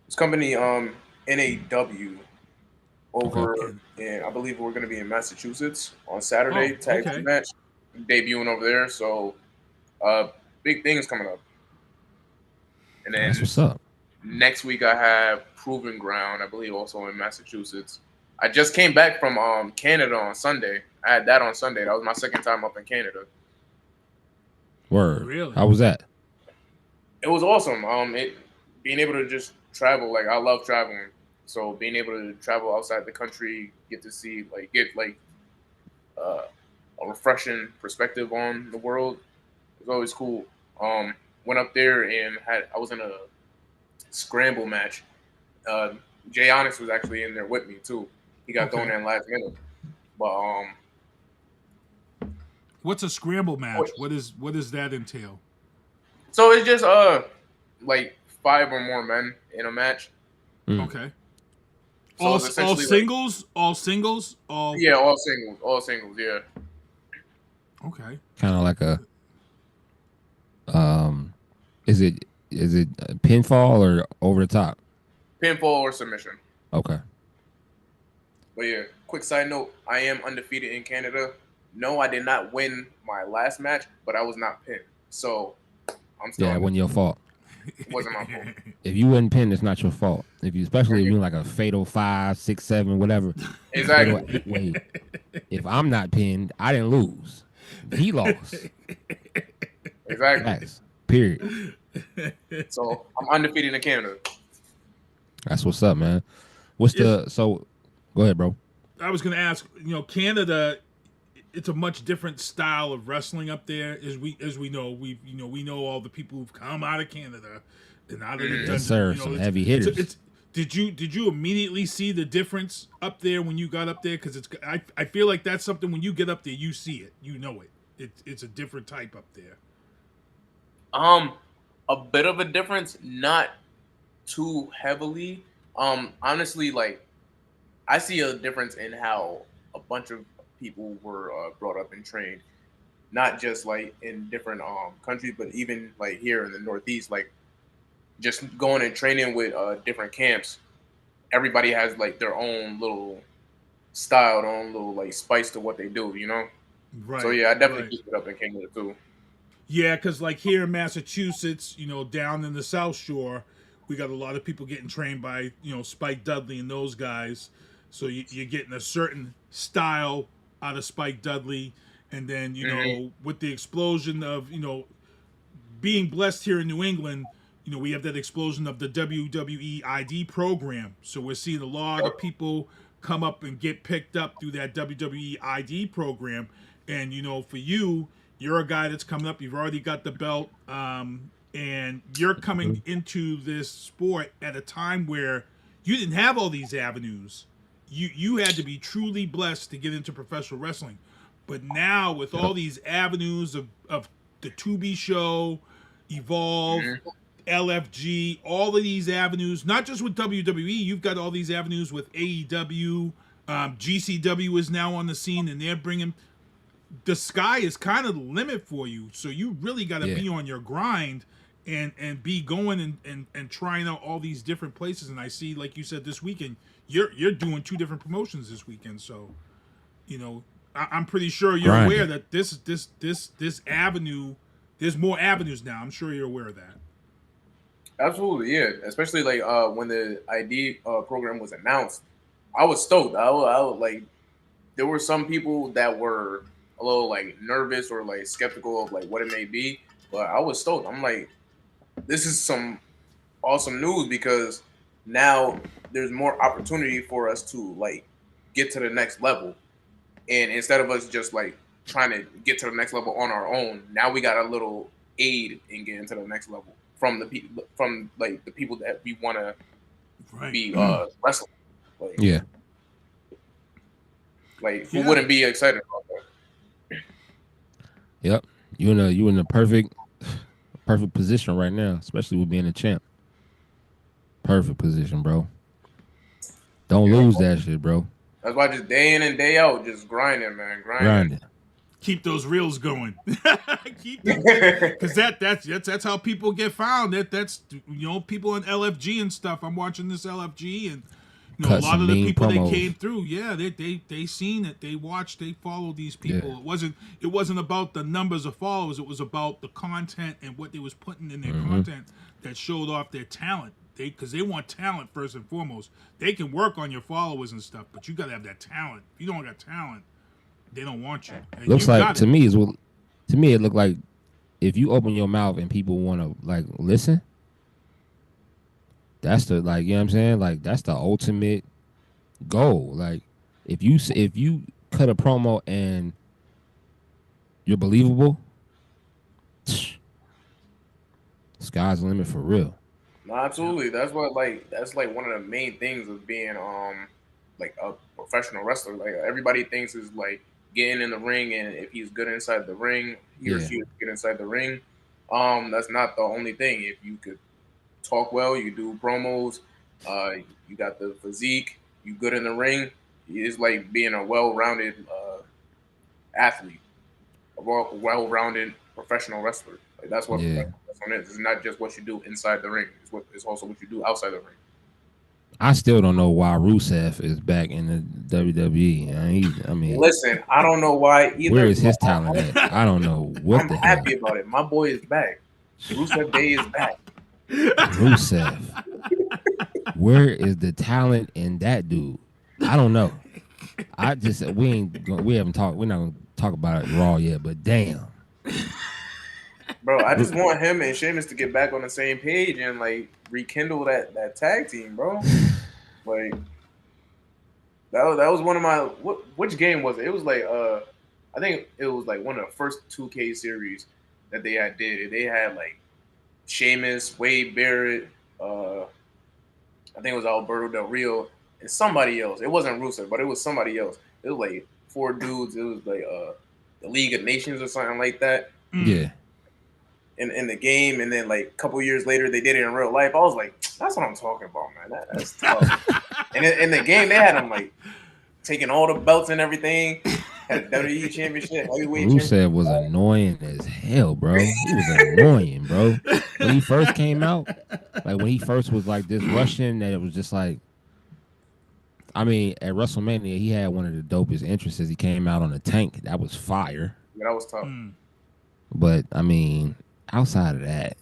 [SPEAKER 9] This company, NAW, over in, I believe we're going to be in Massachusetts on Saturday. Tag team match, debuting over there. So, big things coming up. And then
[SPEAKER 7] that's what's up.
[SPEAKER 9] Next week I have Proving Ground, I believe, also in Massachusetts. I just came back from Canada on Sunday. I had that on Sunday. That was my second time up in Canada.
[SPEAKER 7] Word.
[SPEAKER 8] Really?
[SPEAKER 7] How was that?
[SPEAKER 9] It was awesome. Being able to just travel, like I love traveling. So being able to travel outside the country, get to see, get a refreshing perspective on the world is always cool. Went up there and I was in a scramble match. Jay Onyx was actually in there with me too. He got thrown in last minute. But
[SPEAKER 8] what's a scramble match? What does that entail?
[SPEAKER 9] So it's just like 5 or more men in a match.
[SPEAKER 8] Okay.
[SPEAKER 9] So
[SPEAKER 8] all singles? All singles?
[SPEAKER 9] Yeah, all singles, yeah.
[SPEAKER 8] Okay.
[SPEAKER 7] Kind of like a is it a pinfall or over the top?
[SPEAKER 9] Pinfall or submission.
[SPEAKER 7] Okay.
[SPEAKER 9] But yeah, quick side note, I am undefeated in Canada. No, I did not win my last match, but I was not pinned. So I'm still
[SPEAKER 7] it wasn't your fault.
[SPEAKER 9] It wasn't my fault.
[SPEAKER 7] If you wasn't pinned, it's not your fault. Especially if you're like a fatal 5, 6, 7, whatever.
[SPEAKER 9] Exactly.
[SPEAKER 7] Wait, if I'm not pinned, I didn't lose. He lost.
[SPEAKER 9] Exactly.
[SPEAKER 7] Facts. Period.
[SPEAKER 9] So I'm undefeated in Canada.
[SPEAKER 7] That's what's up, man. So go ahead, bro.
[SPEAKER 8] I was gonna ask, Canada, it's a much different style of wrestling up there, as we know. We know all the people who've come out of Canada and out of the
[SPEAKER 7] yes, sir. Some heavy hitters.
[SPEAKER 8] Did you immediately see the difference up there when you got up there? Because I feel like that's something when you get up there, you see it, you know it. It's a different type up there.
[SPEAKER 9] A bit of a difference, not too heavily. Honestly, I see a difference in how a bunch of people were brought up and trained, not just in different countries, but even here in the Northeast, just going and training with different camps. Everybody has their own little style, their own little spice to what they do,
[SPEAKER 8] Right.
[SPEAKER 9] So yeah, I definitely picked it up in Canada too.
[SPEAKER 8] Yeah, because here in Massachusetts, down in the South Shore, we got a lot of people getting trained by Spike Dudley and those guys. So you're getting a certain style out of Spike Dudley, and then with the explosion of being blessed here in New England, we have that explosion of the WWE ID program. So we're seeing a lot of people come up and get picked up through that WWE ID program. And for you're a guy that's coming up. You've already got the belt, and you're coming into this sport at a time where you didn't have all these avenues. You had to be truly blessed to get into professional wrestling. But now with all these avenues of the Tubi show, Evolve, LFG, all of these avenues, not just with WWE, you've got all these avenues with AEW, GCW is now on the scene, and they're bringing, the sky is kind of the limit for you. So you really got to be on your grind and be going and trying out all these different places. And I see, like you said, this weekend, you're doing 2 different promotions this weekend. So, I'm pretty sure you're aware that this avenue, there's more avenues now. I'm sure you're aware of that.
[SPEAKER 9] Absolutely, yeah. Especially when the ID program was announced, I was stoked. I was there were some people that were a little nervous or skeptical of what it may be, but I was stoked. I'm this is some awesome news, because now there's more opportunity for us to get to the next level. And instead of us just trying to get to the next level on our own, now we got a little aid in getting to the next level from the people, from like the people that we want to be wrestling. Like,
[SPEAKER 7] yeah.
[SPEAKER 9] Like, who wouldn't be excited about that?
[SPEAKER 7] Yep. You in a perfect position right now, especially with being a champ. Perfect position, bro. Don't lose that shit, bro.
[SPEAKER 9] That's why just day in and day out, just grinding, man. Grinding.
[SPEAKER 8] Keep those reels going. Keep them, because that's how people get found. That's people on LFG and stuff. I'm watching this LFG and a lot of the people that came through, they seen it, they watched, they followed these people. Yeah. It wasn't about the numbers of followers. It was about the content and what they was putting in their content that showed off their talent. Because they want talent first and foremost. They can work on your followers and stuff, but you got to have that talent. If you don't got talent, they don't want you. And
[SPEAKER 7] looks like to me it looked like if you open your mouth and people want to like listen, that's the you know what I'm saying? Like that's the ultimate goal. Like if you cut a promo and you're believable, sky's the limit for real.
[SPEAKER 9] No, absolutely. That's what that's one of the main things of being like a professional wrestler. Like everybody thinks is like getting in the ring, and if he's good inside the ring, he or she is good inside the ring. That's not the only thing. If you could talk well, you do promos, you got the physique, you good in the ring. It's like being a well-rounded athlete, a well-rounded professional wrestler. Like that's what professional wrestling is. It's not just what you do inside the ring. It's also what you do outside the ring.
[SPEAKER 7] I still don't know why Rusev is back in the WWE. I mean,
[SPEAKER 9] listen, I don't know why either.
[SPEAKER 7] Where is his talent at? I don't know what
[SPEAKER 9] I'm happy about it. My boy is back. Rusev Day is back.
[SPEAKER 7] Rusev. Where is the talent in that dude? I don't know. We're not gonna talk about it Raw yet, but damn.
[SPEAKER 9] Bro, I just want him and Sheamus to get back on the same page and like rekindle that tag team, bro. Like that was one of my which game was it? It was like I think it was like one of the first 2K series that they did. They had like Sheamus, Wade Barrett, I think it was Alberto Del Rio, and somebody else. It wasn't Rusev, but it was somebody else. It was like 4 dudes. It was like the League of Nations or something like that.
[SPEAKER 7] Yeah.
[SPEAKER 9] In the game, and then like a couple years later they did it in real life. I was like, that's what I'm talking about, man. That's tough. And in the game they had them like taking all the belts and everything. Had the WWE championship, heavyweight
[SPEAKER 7] Rusev was annoying as hell, bro. He was annoying, bro. When he first came out, like when he first was like this Russian, that it was just like, I mean, at WrestleMania he had one of the dopest entrances. He came out on a tank. That was fire.
[SPEAKER 9] Yeah, that was tough.
[SPEAKER 7] But I mean, outside of that,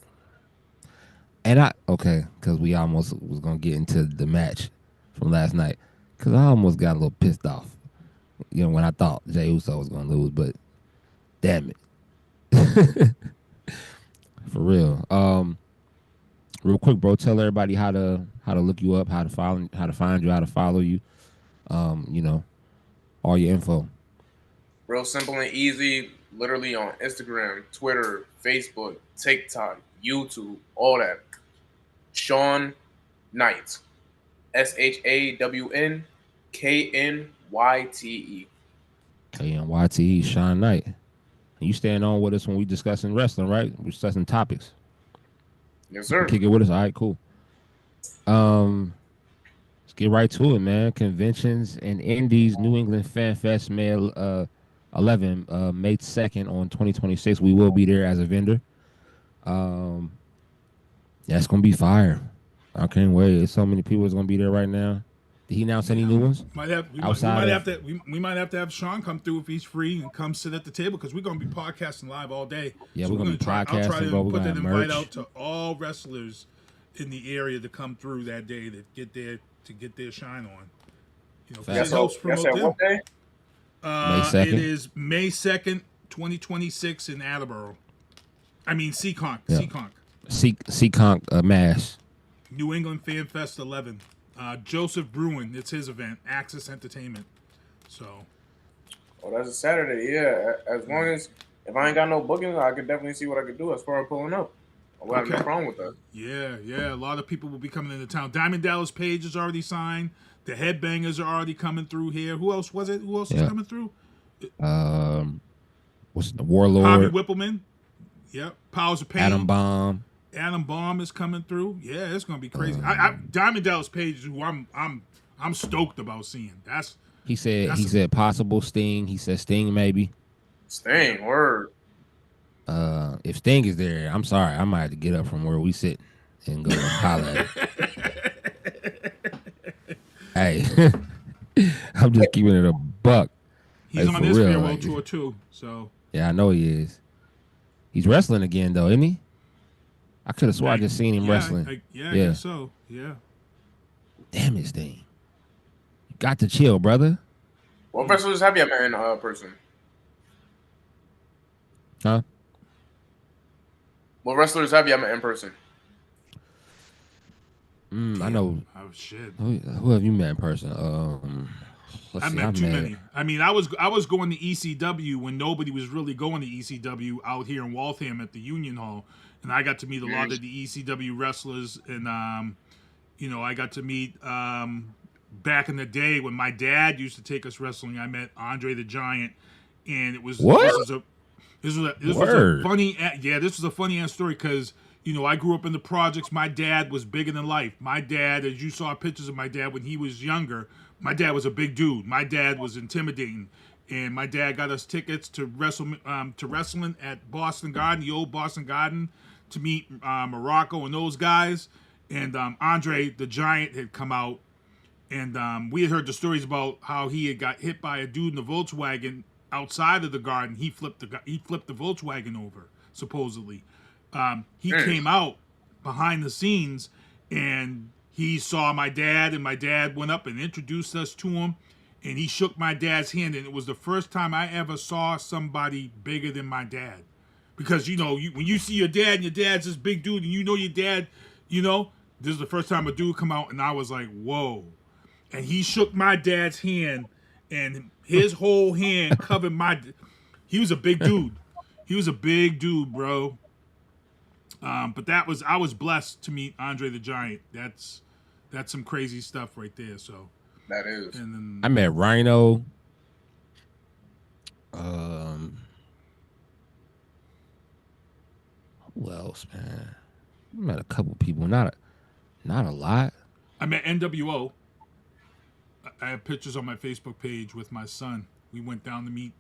[SPEAKER 7] and because we almost was gonna get into the match from last night, because I almost got a little pissed off, when I thought Jey Uso was gonna lose, but damn it, for real. Real quick, bro, tell everybody how to look you up, how to find you, how to follow you, all your info.
[SPEAKER 9] Real simple and easy. Literally on Instagram, Twitter, Facebook, TikTok, YouTube, all that. Shawn Knyte. ShawnKnyte.
[SPEAKER 7] KNYTE, Shawn Knyte. And you staying on with us when we discussing wrestling, right? We're discussing topics.
[SPEAKER 9] Yes, sir.
[SPEAKER 7] Kick it with us. All right, cool. Let's get right to it, man. Conventions and Indies, New England Fanfest, May 11, May 2nd on 2026. We will be there as a vendor. That's gonna be fire. I can't wait. There's so many people that's gonna be there right now. Did he announce any new ones?
[SPEAKER 8] We might have to have Shawn come through if he's free and come sit at the table, because we're gonna be podcasting live all day.
[SPEAKER 7] Yeah, we're gonna be podcasting.
[SPEAKER 8] I'll try to
[SPEAKER 7] bro.
[SPEAKER 8] put that invite out to all wrestlers in the area to come through that day to get their shine on. It helps promote them.
[SPEAKER 9] What day?
[SPEAKER 7] May 2nd?
[SPEAKER 8] It is May 2nd, 2026 in Attleboro. I mean, Seekonk.
[SPEAKER 7] Yeah. Seekonk, Mass.
[SPEAKER 8] New England Fan Fest 11. Joseph Bruin, it's his event. Access Entertainment. So.
[SPEAKER 9] Oh, that's a Saturday, yeah. As long as if I ain't got no bookings, I could definitely see what I could do as far as pulling up. I would have no problem with that.
[SPEAKER 8] Yeah. A lot of people will be coming into town. Diamond Dallas Page is already signed. The Headbangers are already coming through here. Who else was it? Who else is coming through?
[SPEAKER 7] What's the Warlord?
[SPEAKER 8] Harvey Whippleman. Yep. Powers of Pain.
[SPEAKER 7] Adam Bomb is
[SPEAKER 8] coming through. Yeah, it's gonna be crazy. Diamond Dallas Page is who I'm stoked about seeing.
[SPEAKER 7] He said possible Sting. He said Sting maybe.
[SPEAKER 9] Sting, word.
[SPEAKER 7] If Sting is there, I'm sorry, I might have to get up from where we sit and go holler at him. Hey, I'm just keeping it a buck.
[SPEAKER 8] He's on this farewell tour too, so.
[SPEAKER 7] Yeah, I know he is. He's wrestling again though, isn't he? I could have swore I just seen him wrestling.
[SPEAKER 8] I guess so. Yeah.
[SPEAKER 7] Damn it, Sting. You got to chill, brother.
[SPEAKER 9] What wrestlers have you met in person?
[SPEAKER 7] Huh?
[SPEAKER 9] What wrestlers have you met in person?
[SPEAKER 7] I know.
[SPEAKER 8] Oh shit.
[SPEAKER 7] Who have you met in person?
[SPEAKER 8] I met too many. I mean, I was going to ECW when nobody was really going to ECW out here in Waltham at the Union Hall, and I got to meet a lot of the ECW wrestlers, and I got to meet back in the day when my dad used to take us wrestling. I met Andre the Giant, and it was this was a funny ass story because I grew up in the projects. My dad was bigger than life. My dad, as you saw pictures of my dad when he was younger, my dad was a big dude. My dad was intimidating, and my dad got us tickets to wrestling at Boston Garden, the old Boston Garden, to meet Morocco and those guys. And Andre the Giant had come out, and we had heard the stories about how he had got hit by a dude in the Volkswagen outside of the Garden. He flipped the Volkswagen over, supposedly. He came out behind the scenes, and he saw my dad, and my dad went up and introduced us to him, and he shook my dad's hand, and it was the first time I ever saw somebody bigger than my dad. Because, when you see your dad, and your dad's this big dude, and your dad, this is the first time a dude come out, and I was like, whoa. And he shook my dad's hand, and his whole hand covered he was a big dude. He was a big dude, bro. But I was blessed to meet Andre the Giant. That's some crazy stuff right there. So
[SPEAKER 9] that is.
[SPEAKER 7] And then I met Rhino. Who else, man? I met a couple people, not a lot.
[SPEAKER 8] I met NWO. I have pictures on my Facebook page with my son. We went down to meet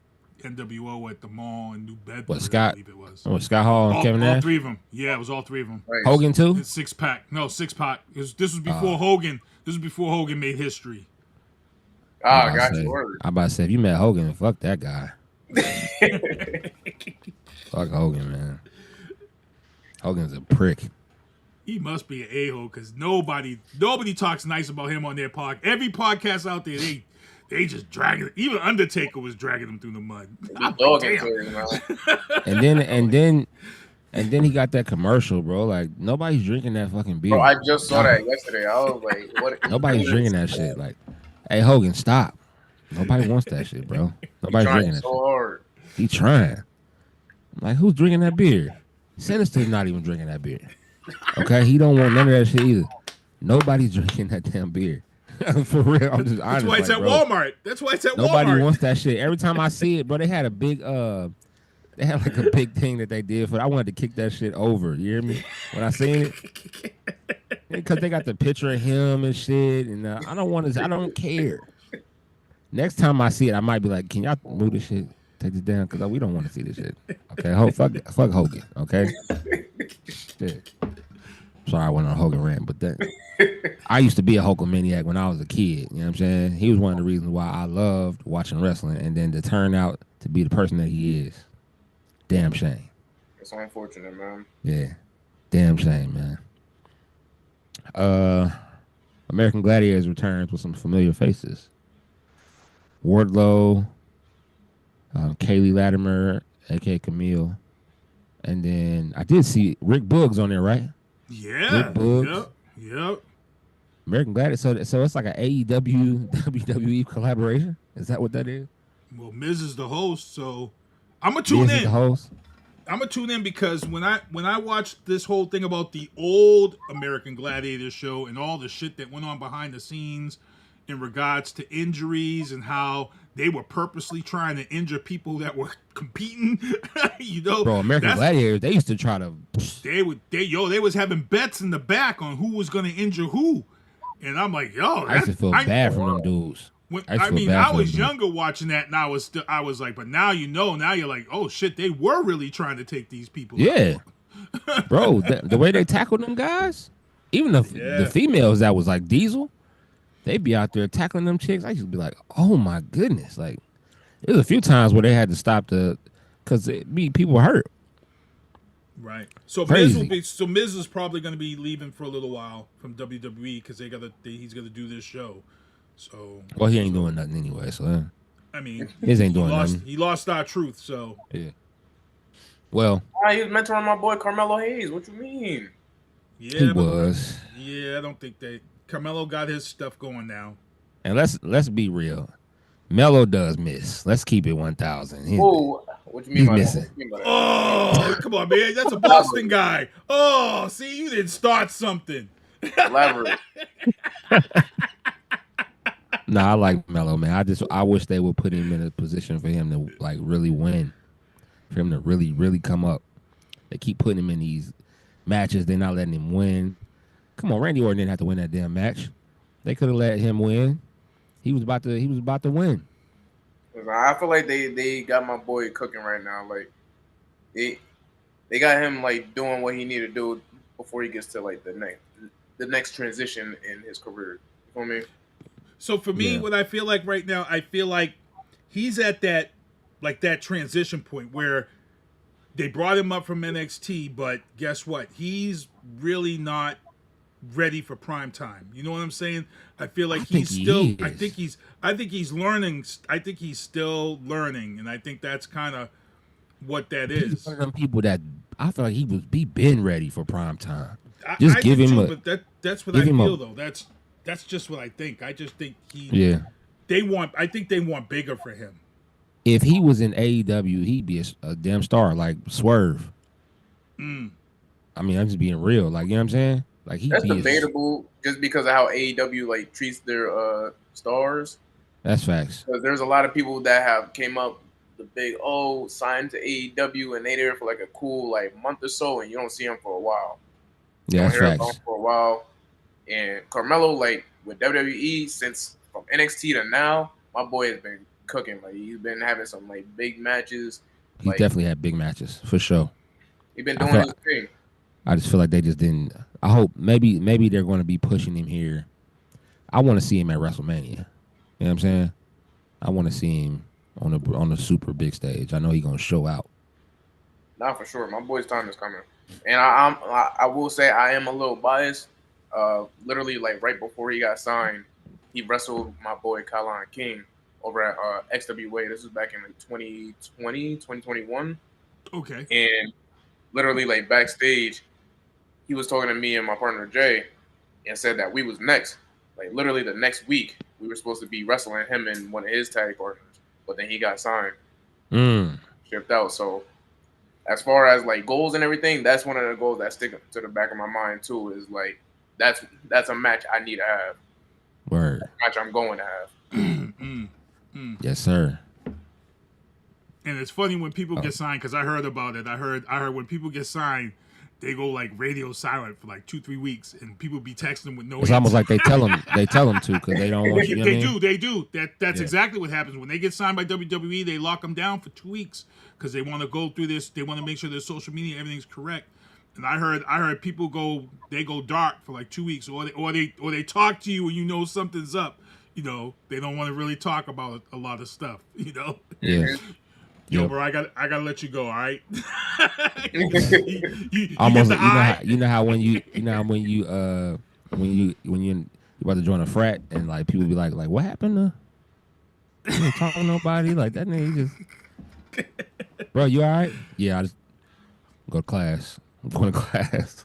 [SPEAKER 8] NWO at the mall in New Bedford.
[SPEAKER 7] What, Scott?
[SPEAKER 8] I believe it was.
[SPEAKER 7] Scott Hall and Kevin Nash?
[SPEAKER 8] All three of them. Yeah, it was all three of them.
[SPEAKER 9] Right.
[SPEAKER 7] Hogan too?
[SPEAKER 8] Six pack. This was before Hogan. This was before Hogan made history.
[SPEAKER 9] Got your word.
[SPEAKER 7] I'm about to say, if you met Hogan, fuck that guy. Fuck Hogan, man. Hogan's a prick.
[SPEAKER 8] He must be an a-hole because nobody talks nice about him on their podcast. Every podcast out there, they just dragging. Even Undertaker was dragging him through the mud.
[SPEAKER 7] And then he got that commercial, bro. Like nobody's drinking that fucking beer.
[SPEAKER 9] Bro, I just saw that yesterday. I was like, "What?"
[SPEAKER 7] Nobody's drinking that shit. Like, hey Hogan, stop. Nobody wants that shit, bro. Nobody's drinking that.
[SPEAKER 9] So hard.
[SPEAKER 7] He trying. I'm like, who's drinking that beer? Sinister's not even drinking that beer. Okay, he don't want none of that shit either. Nobody's drinking that damn beer. For real, I'm just honest.
[SPEAKER 8] That's why it's at Walmart. That's why it's at Walmart.
[SPEAKER 7] Nobody wants that shit. Every time I see it, bro, they had a big they had like a big thing that they did for it. I wanted to kick that shit over. You hear me? When I seen it, because they got the picture of him and shit, and I don't care. Next time I see it, I might be like, can y'all move this shit? Take this down, because we don't want to see this shit. Okay, fuck Hogan. Okay. Shit. Sorry, I went on a Hogan rant, but I used to be a Hulkamaniac when I was a kid. You know what I'm saying? He was one of the reasons why I loved watching wrestling, and then to turn out to be the person that he is. Damn shame.
[SPEAKER 9] It's unfortunate, man.
[SPEAKER 7] Yeah. Damn shame, man. American Gladiators returns with some familiar faces. Wardlow, Kailey Latimer, a.k.a. Kamille. And then I did see Rick Boogs on there, right?
[SPEAKER 8] Yeah.
[SPEAKER 7] Rick Boogs.
[SPEAKER 8] Yep.
[SPEAKER 7] American Gladiators. So it's like an AEW WWE collaboration? Is that what that is?
[SPEAKER 8] Well, Miz is the host, so I'm gonna tune in.
[SPEAKER 7] The host.
[SPEAKER 8] I'm gonna tune in because when I watched this whole thing about the old American Gladiators show and all the shit that went on behind the scenes in regards to injuries and how they were purposely trying to injure people that were competing,
[SPEAKER 7] Bro, American Gladiators, they used to try to.
[SPEAKER 8] They was having bets in the back on who was gonna injure who, and I'm like, yo,
[SPEAKER 7] I used to feel bad from them dudes.
[SPEAKER 8] I was younger watching that, and I was like, but now now you're like, oh shit, they were really trying to take these people.
[SPEAKER 7] Yeah, bro, the way they tackled them guys, even the females that was like Diesel, they'd be out there tackling them chicks. I used to be like, oh my goodness, like there was a few times where they had to stop because people were hurt.
[SPEAKER 8] Right. So Miz is probably going to be leaving for a little while from WWE because he's going to do this show. So
[SPEAKER 7] he ain't doing nothing anyway. So
[SPEAKER 8] I mean,
[SPEAKER 7] Miz ain't doing nothing.
[SPEAKER 8] He lost our truth. So
[SPEAKER 7] yeah. Well,
[SPEAKER 9] he was mentoring my boy Carmelo Hayes. What you mean?
[SPEAKER 8] Yeah,
[SPEAKER 7] he was.
[SPEAKER 8] Yeah, I don't think Carmelo got his stuff going now.
[SPEAKER 7] And let's be real. Melo does miss. Let's keep it 1,000.
[SPEAKER 9] Oh, what you mean by
[SPEAKER 7] missing?
[SPEAKER 9] That?
[SPEAKER 8] Oh, come on, man. That's a Boston guy. Oh, see, you didn't start something.
[SPEAKER 9] Elaborate.
[SPEAKER 7] Nah, I like Melo, man. I wish they would put him in a position for him to like really win, for him to really, really come up. They keep putting him in these matches. They're not letting him win. Come on, Randy Orton didn't have to win that damn match. They could have let him win. He was about to win.
[SPEAKER 9] I feel like they got my boy cooking right now. Like they got him like doing what he needed to do before he gets to like the next transition in his career. You know what I mean?
[SPEAKER 8] So for me, what I feel like right now, I feel like he's at that transition point where they brought him up from NXT, but guess what? He's really not ready for prime time. You know what I'm saying? I feel like I think he's learning. I think he's still learning, and I think that's kind of what that is.
[SPEAKER 7] He's one of them people that I feel like he been ready for prime time. Just give him
[SPEAKER 8] but that's what I feel though. That's just what I think. I just think I think they want bigger for him.
[SPEAKER 7] If he was in AEW, he'd be a damn star like Swerve. I mean, I'm just being real. Like, you know what I'm saying? Like
[SPEAKER 9] that's debatable just because of how AEW like treats their stars.
[SPEAKER 7] That's facts.
[SPEAKER 9] Because there's a lot of people that have came up the big signed to AEW and they there for like a cool like month or so and you don't see them for a while.
[SPEAKER 7] Yeah, that's facts.
[SPEAKER 9] For a while. And Carmelo, like with WWE, since from NXT to now, my boy has been cooking. Like he's been having some like big matches.
[SPEAKER 7] He definitely had big matches for sure.
[SPEAKER 9] He's been doing his thing.
[SPEAKER 7] I just feel like they just didn't. I hope maybe they're going to be pushing him here. I want to see him at WrestleMania. You know what I'm saying? I want to see him on the super big stage. I know he's going to show out.
[SPEAKER 9] Not for sure. My boy's time is coming, and I will say I am a little biased. Literally, like right before he got signed, he wrestled my boy Kailey King over at XWA. This was back in like 2020, 2021.
[SPEAKER 8] Okay.
[SPEAKER 9] And literally, like backstage, he was talking to me and my partner Jay, and said that we was next. Like literally the next week, we were supposed to be wrestling him and one of his tag partners, but then he got signed, shipped out. So as far as like goals and everything, that's one of the goals that stick to the back of my mind too. Is like that's a match I need to have.
[SPEAKER 7] Word.
[SPEAKER 9] Match I'm going to have.
[SPEAKER 7] Yes, sir.
[SPEAKER 8] And it's funny when people get signed because I heard about it. I heard when people get signed, they go like radio silent for like 2-3 weeks, and people be texting them with no.
[SPEAKER 7] It's almost like they tell them to because they don't want.
[SPEAKER 8] They do. That's exactly what happens when they get signed by WWE. They lock them down for 2 weeks because they want to go through this. They want to make sure their social media everything's correct. And I heard people go dark for like 2 weeks, or they talk to you and you know something's up. You know, they don't want to really talk about a lot of stuff. You know.
[SPEAKER 7] Yeah.
[SPEAKER 8] Yo, bro, I gotta let you go. All right.
[SPEAKER 7] Almost, you know how when you about to join a frat and like people be like what happened to? You ain't talking to nobody like that nigga just. Bro, you all right? Yeah, I just go to class. I'm going to class.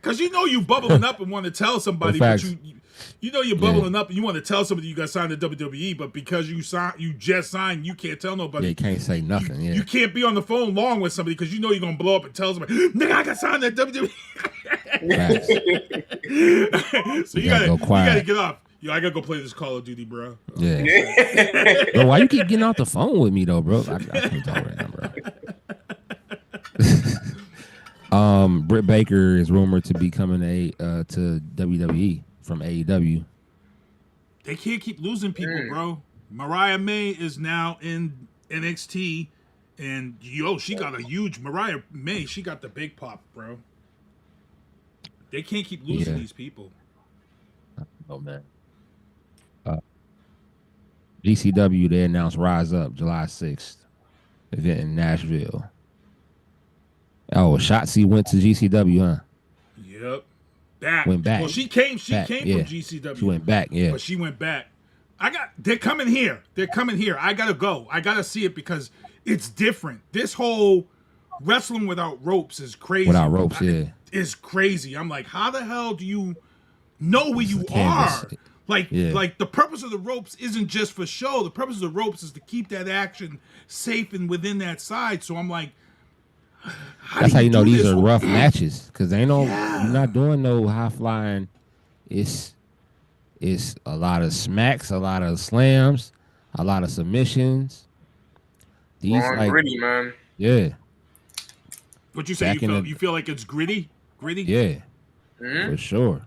[SPEAKER 8] Cause you know you bubbling up and want to tell somebody, but you're bubbling up and you want to tell somebody you got signed to WWE, but because you just signed, you can't tell nobody.
[SPEAKER 7] Yeah, you can't say nothing.
[SPEAKER 8] You can't be on the phone long with somebody because you're gonna blow up and tell somebody, nigga, I got signed to WWE. So you gotta get off. Yo, I gotta go play this Call of Duty, bro.
[SPEAKER 7] Yeah. Bro, why you keep getting off the phone with me though, bro? I can't talk right now, bro. Britt Baker is rumored to be coming to WWE from AEW.
[SPEAKER 8] They can't keep losing people, bro. Mariah May is now in NXT, and she got a huge Mariah May. She got the big pop, bro. They can't keep losing these people.
[SPEAKER 7] Oh man. GCW, they announced Rise Up July 6th, event in Nashville. Oh, Shotzi went to GCW, huh?
[SPEAKER 8] Yep.
[SPEAKER 7] Went back.
[SPEAKER 8] Well, she came from GCW.
[SPEAKER 7] She went back, yeah.
[SPEAKER 8] But she went back. They're coming here. I gotta go. I gotta see it because it's different. This whole wrestling without ropes is crazy.
[SPEAKER 7] Without ropes,
[SPEAKER 8] is crazy. I'm like, how the hell do you know where you are? Like the purpose of the ropes isn't just for show. The purpose of the ropes is to keep that action safe and within that side. So I'm like,
[SPEAKER 7] that's how you know these are rough matches, because you're not doing no high flying. It's a lot of smacks, a lot of slams, a lot of submissions. These
[SPEAKER 9] gritty, man.
[SPEAKER 7] Yeah.
[SPEAKER 8] What you say? You feel like it's gritty? Gritty?
[SPEAKER 7] Yeah. For sure.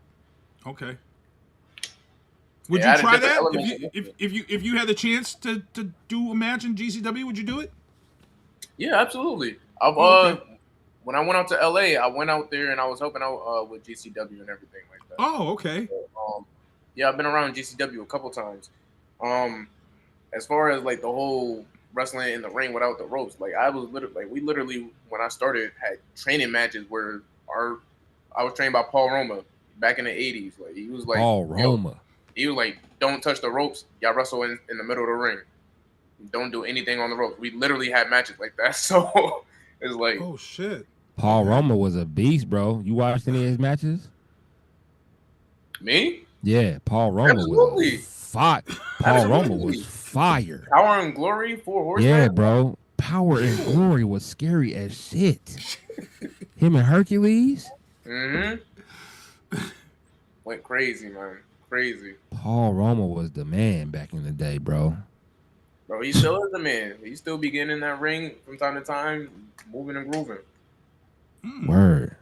[SPEAKER 8] Okay. Would you try that if you had the chance to do a match in GCW? Would you do it?
[SPEAKER 9] Yeah, absolutely. When I went out to LA, I went out there and I was helping out with GCW and everything like that.
[SPEAKER 8] Oh, okay.
[SPEAKER 9] So, I've been around GCW a couple times. As far as like the whole wrestling in the ring without the ropes, like we literally when I started had training matches where I was trained by Paul Roma back in the 80s. Like he was like
[SPEAKER 7] Paul Roma.
[SPEAKER 9] He was like, don't touch the ropes. Y'all wrestle in the middle of the ring. Don't do anything on the ropes. We literally had matches like that. So it's like,
[SPEAKER 8] oh shit.
[SPEAKER 7] Paul Roma was a beast, bro. You watched any of his matches?
[SPEAKER 9] Me?
[SPEAKER 7] Yeah, Paul Roma was fire. Paul Roma was fire.
[SPEAKER 9] Power and Glory, 4 Horsemen.
[SPEAKER 7] Yeah, bro. Power and Glory was scary as shit. Him and Hercules.
[SPEAKER 9] Went crazy, man. Crazy.
[SPEAKER 7] Paul Roma was the man back in the day, bro.
[SPEAKER 9] Bro, he still is the man. He still be getting in that ring from time to time, moving and grooving.
[SPEAKER 7] Word.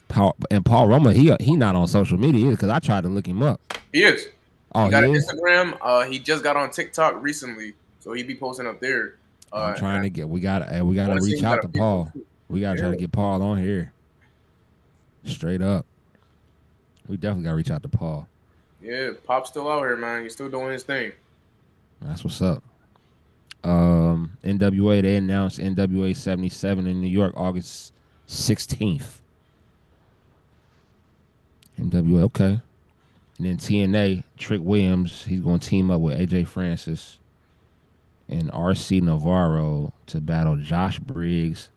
[SPEAKER 7] Paul Roma, he not on social media because I tried to look him up.
[SPEAKER 9] He is.
[SPEAKER 7] Oh,
[SPEAKER 9] he got an Instagram. He just got on TikTok recently, so he be posting up there.
[SPEAKER 7] I'm trying to get. We gotta reach out to Paul. We gotta try to get Paul on here. Straight up. We definitely gotta reach out to Paul.
[SPEAKER 9] Yeah, Pop's still out here, man. He's still doing his thing.
[SPEAKER 7] That's what's up. NWA, they announced NWA 77 in New York, August 16th. NWA, okay. And then TNA, Trick Williams, he's going to team up with AJ Francis and RC Navarro to battle Josh Briggs,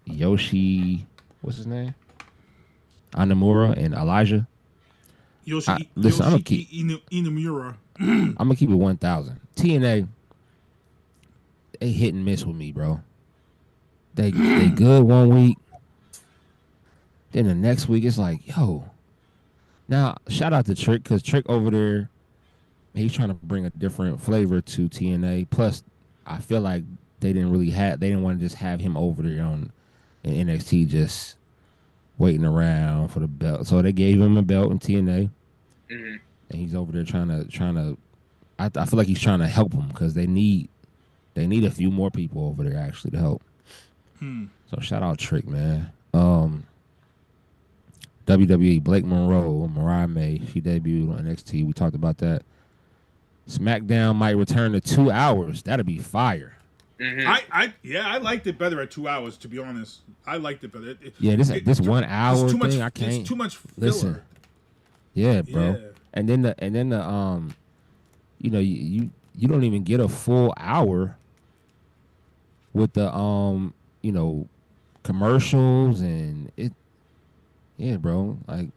[SPEAKER 7] Yoshi, what's his name? Anamura and Elijah.
[SPEAKER 8] Listen, I'm
[SPEAKER 7] gonna keep
[SPEAKER 8] Inamura.
[SPEAKER 7] I'm gonna keep it 1,000. TNA, they hit and miss with me, bro. They good one week, then the next week it's like, yo. Now shout out to Trick, because Trick over there, he's trying to bring a different flavor to TNA. Plus, I feel like they didn't want to just have him over there in NXT just waiting around for the belt. So they gave him a belt in TNA. And he's over there trying to I feel like he's trying to help them because they need a few more people over there actually to help. So shout out Trick, man. WWE, Blake Monroe, Mariah May, she debuted on NXT. We talked about that. SmackDown might return to 2 hours. That'd be fire.
[SPEAKER 8] I liked it better at 2 hours, to be honest. I liked it better.
[SPEAKER 7] This 1 hour thing, I can't.
[SPEAKER 8] It's too much filler.
[SPEAKER 7] Listen. Yeah, bro. Yeah. And then the you don't even get a full hour with the commercials and it. Yeah, bro. Like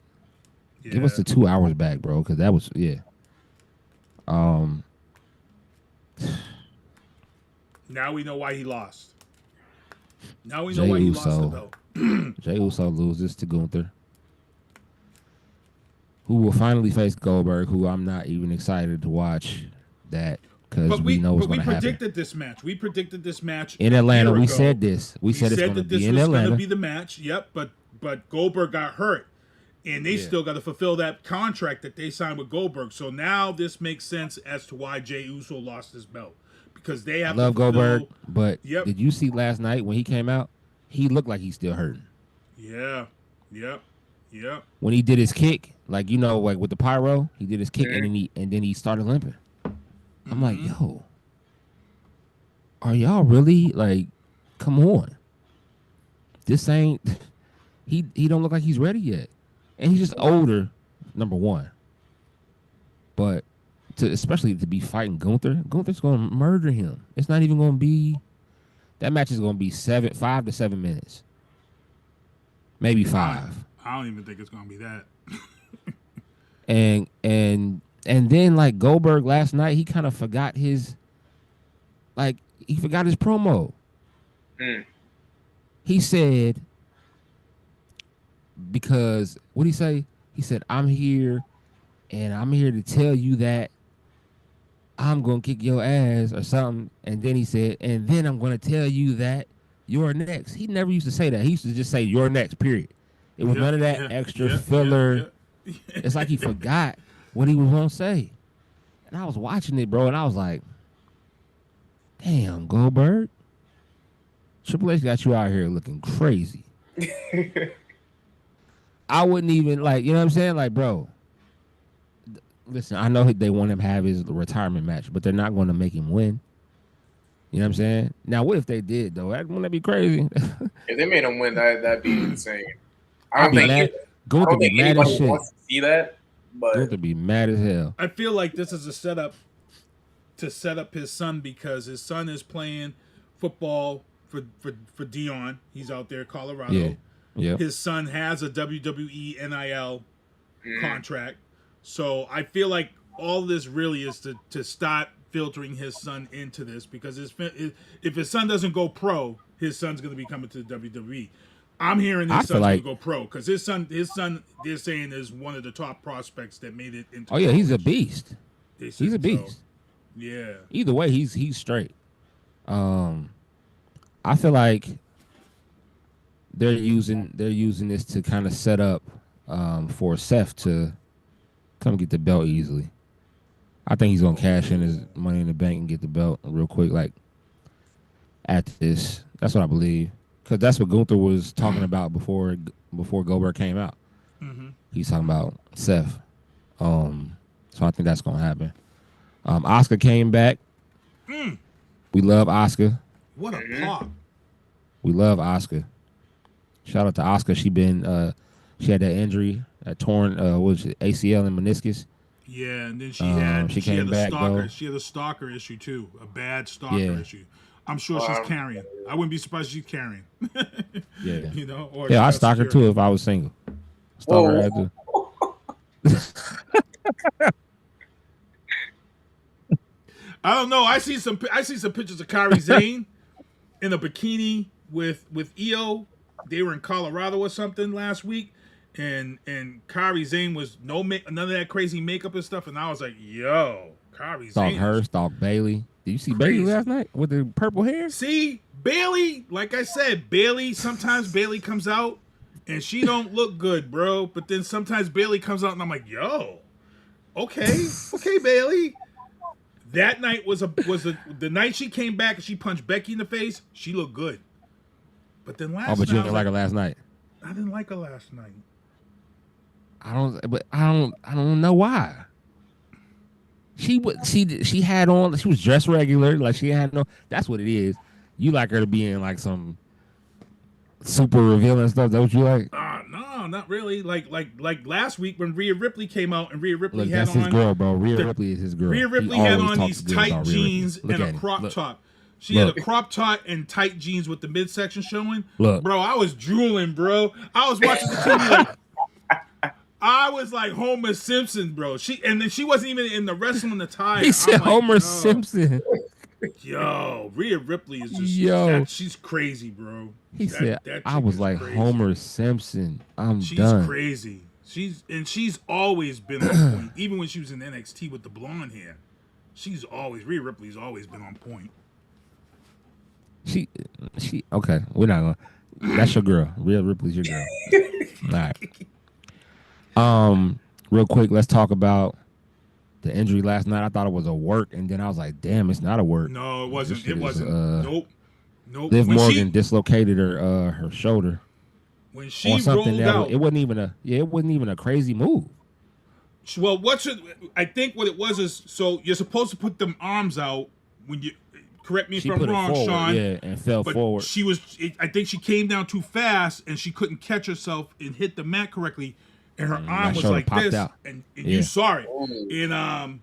[SPEAKER 7] Give us the 2 hours back, bro, because that was
[SPEAKER 8] Now we know why he lost. Now we know
[SPEAKER 7] Jey
[SPEAKER 8] why he
[SPEAKER 7] Uso.
[SPEAKER 8] lost the belt.
[SPEAKER 7] Jey Uso loses to Gunther, who will finally face Goldberg, who I'm not even excited to watch that because we know what's going to happen.
[SPEAKER 8] We predicted this match. We predicted this match
[SPEAKER 7] in Atlanta. We said this. We said it's going to be in Atlanta.
[SPEAKER 8] Going to be the match. Yep, but Goldberg got hurt, and they still got to fulfill that contract that they signed with Goldberg. So now this makes sense as to why Jey Uso lost his belt. Because they have
[SPEAKER 7] love Goldberg, but did you see last night when he came out? He looked like he's still hurting.
[SPEAKER 8] Yeah.
[SPEAKER 7] When he did his kick, like with the pyro, he did his kick and then he started limping. I'm like, yo, are y'all really like? Come on, this ain't. He don't look like he's ready yet, and he's just older. Number one, but. Especially to be fighting Gunther's going to murder him. It's not even going to be. That match is going to be 5 to 7 minutes, maybe 5.
[SPEAKER 8] I don't even think it's going to be that.
[SPEAKER 7] and then like Goldberg last night, he kind of forgot his promo. He said, because what did he say? He said, "I'm here, and I'm here to tell you that." I'm going to kick your ass or something. And then he said, and then I'm going to tell you that you're next. He never used to say that. He used to just say, you're next, period. It was none of that extra filler. It's like he forgot what he was going to say. And I was watching it, bro, and I was like, damn, Goldberg. Triple H got you out here looking crazy. I wouldn't even, you know what I'm saying? Like, bro. Listen, I know they want him to have his retirement match, but they're not going to make him win. You know what I'm saying? Now, what if they did, though? Wouldn't that be crazy?
[SPEAKER 9] If they made him win, that'd be insane. I don't think anybody wants to see that, but
[SPEAKER 7] Gunther be mad as hell.
[SPEAKER 8] I feel like this is a setup to set up his son because his son is playing football for Dion. He's out there in Colorado.
[SPEAKER 7] Yeah.
[SPEAKER 8] His son has a WWE NIL contract. So I feel like all this really is to start filtering his son into this because if his son doesn't go pro, his son's going to be coming to the WWE. I'm hearing his son's going to go pro because his son they're saying is one of the top prospects that made it into.
[SPEAKER 7] Oh yeah, he's a beast. He's a beast.
[SPEAKER 8] So, yeah.
[SPEAKER 7] Either way, he's straight. I feel like they're using this to kind of set up for Seth to come get the belt easily. I think he's gonna cash in his Money in the Bank and get the belt real quick, like at this. That's what I believe, because that's what Gunther was talking about before Goldberg came out. He's talking about Seth. So I think that's gonna happen. Asuka came back. We love Asuka.
[SPEAKER 8] What a pop!
[SPEAKER 7] We love Asuka. Shout out to Asuka. She had that injury, that torn ACL and meniscus.
[SPEAKER 8] Yeah, and then she came back.
[SPEAKER 7] Though.
[SPEAKER 8] She had a stalker issue too, a bad stalker issue. I'm sure she's carrying. I wouldn't be surprised if she's carrying.
[SPEAKER 7] Yeah,
[SPEAKER 8] you know. Or
[SPEAKER 7] I'd stalk her too if I was single. Stalk her after.
[SPEAKER 8] I don't know. I see some pictures of Kairi Sane in a bikini with Io. They were in Colorado or something last week, and Kairi Sane was none of that crazy makeup and stuff. And I was like, yo, Kairi Sane.
[SPEAKER 7] Stalk Bailey. Did you see Bailey last night with the purple hair?
[SPEAKER 8] See, Bailey, like I said, sometimes Bailey comes out and she don't look good, bro. But then sometimes Bailey comes out and I'm like, yo, okay, Bailey. That night was the night she came back and she punched Becky in the face. She looked good. But then last night.
[SPEAKER 7] Oh, but you didn't like her last night.
[SPEAKER 8] I didn't like her last night.
[SPEAKER 7] I don't know why. She had on. She was dressed regular, like she had no. That's what it is. You like her to be in like some super revealing stuff. That what you like?
[SPEAKER 8] No, not really. Like last week when Rhea Ripley came out and Rhea Ripley
[SPEAKER 7] had
[SPEAKER 8] on.
[SPEAKER 7] That's his girl, bro. Rhea Ripley is his girl.
[SPEAKER 8] Rhea Ripley had on these tight jeans and a crop top. She had a crop top and tight jeans with the midsection showing.
[SPEAKER 7] Look,
[SPEAKER 8] bro, I was drooling, bro. I was watching the TV like. I was like Homer Simpson, bro. And then she wasn't even in the wrestling attire.
[SPEAKER 7] He said Homer Simpson.
[SPEAKER 8] Yo, Rhea Ripley is just she's crazy, bro.
[SPEAKER 7] He said I was like crazy. Homer Simpson. She's
[SPEAKER 8] crazy. She's always been on point. Even when she was in NXT with the blonde hair. Rhea Ripley's always been on point.
[SPEAKER 7] She okay. We're not gonna. That's your girl. Rhea Ripley's your girl. All right. Real quick, let's talk about the injury last night. I thought it was a work, and then I was like, damn, it's not a work.
[SPEAKER 8] No, it wasn't. It wasn't. Nope.
[SPEAKER 7] Liv Morgan dislocated her shoulder.
[SPEAKER 8] When she rolled out,
[SPEAKER 7] it wasn't even a crazy move.
[SPEAKER 8] Well, I think what it was is, so you're supposed to put them arms out when you. Correct me if I'm wrong, Shawn.
[SPEAKER 7] Yeah, and fell forward.
[SPEAKER 8] I think she came down too fast and she couldn't catch herself and hit the mat correctly, and her arm was like this, and you saw it. And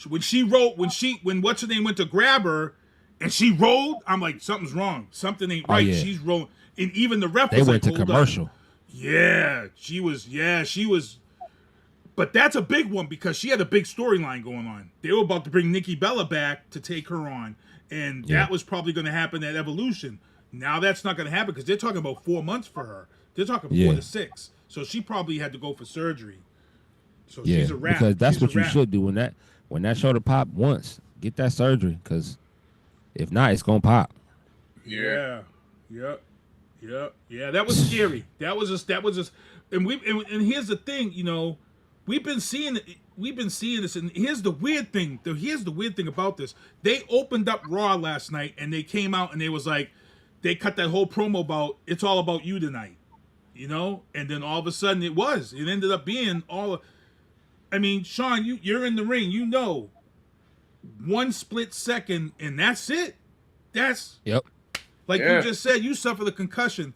[SPEAKER 8] when what's her name went to grab her, and she rolled, I'm like, something's wrong. Something ain't right. She's rolling, and even the ref was like,
[SPEAKER 7] they went to commercial.
[SPEAKER 8] Yeah, she was. But that's a big one because she had a big storyline going on. They were about to bring Nikki Bella back to take her on. And that was probably going to happen at Evolution. Now that's not going to happen because they're talking about 4 months for her. They're talking 4 to 6. So she probably had to go for surgery. So she's a wrap.
[SPEAKER 7] Because that's what you should do when that shoulder pop once. Get that surgery because if not, it's going to pop.
[SPEAKER 8] Yeah. That was scary. That was just. And here's the thing, we've been seeing this, and here's the weird thing. Here's the weird thing about this. They opened up Raw last night, and they came out, and they was like, they cut that whole promo about it's all about you tonight, And then all of a sudden, it ended up being all. I mean, Shawn, you're in the ring, one split second, and that's it. That's like you just said. You suffered a concussion.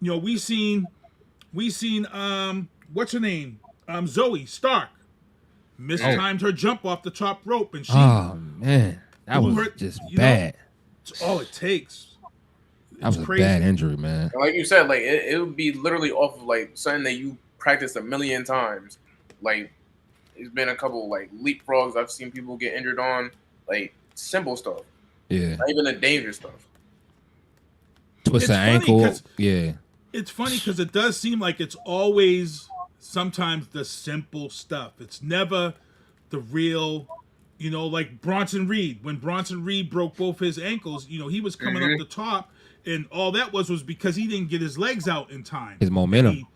[SPEAKER 8] We seen. What's her name? Zoe Stark mistimed her jump off the top rope, and she.
[SPEAKER 7] Oh man, that was just bad.
[SPEAKER 8] It's all it takes.
[SPEAKER 7] That was crazy. A bad injury, man.
[SPEAKER 9] Like you said, like it would be literally off of like something that you practiced a million times. Like it's been a couple like leapfrogs I've seen people get injured on, like simple stuff.
[SPEAKER 7] Yeah,
[SPEAKER 9] not even the dangerous stuff.
[SPEAKER 7] Twist an ankle. Yeah.
[SPEAKER 8] It's funny because it does seem like it's always sometimes the simple stuff. It's never the real, like Bronson Reed. When Bronson Reed broke both his ankles, he was coming up the top, and all that was because he didn't get his legs out in time.
[SPEAKER 7] His momentum.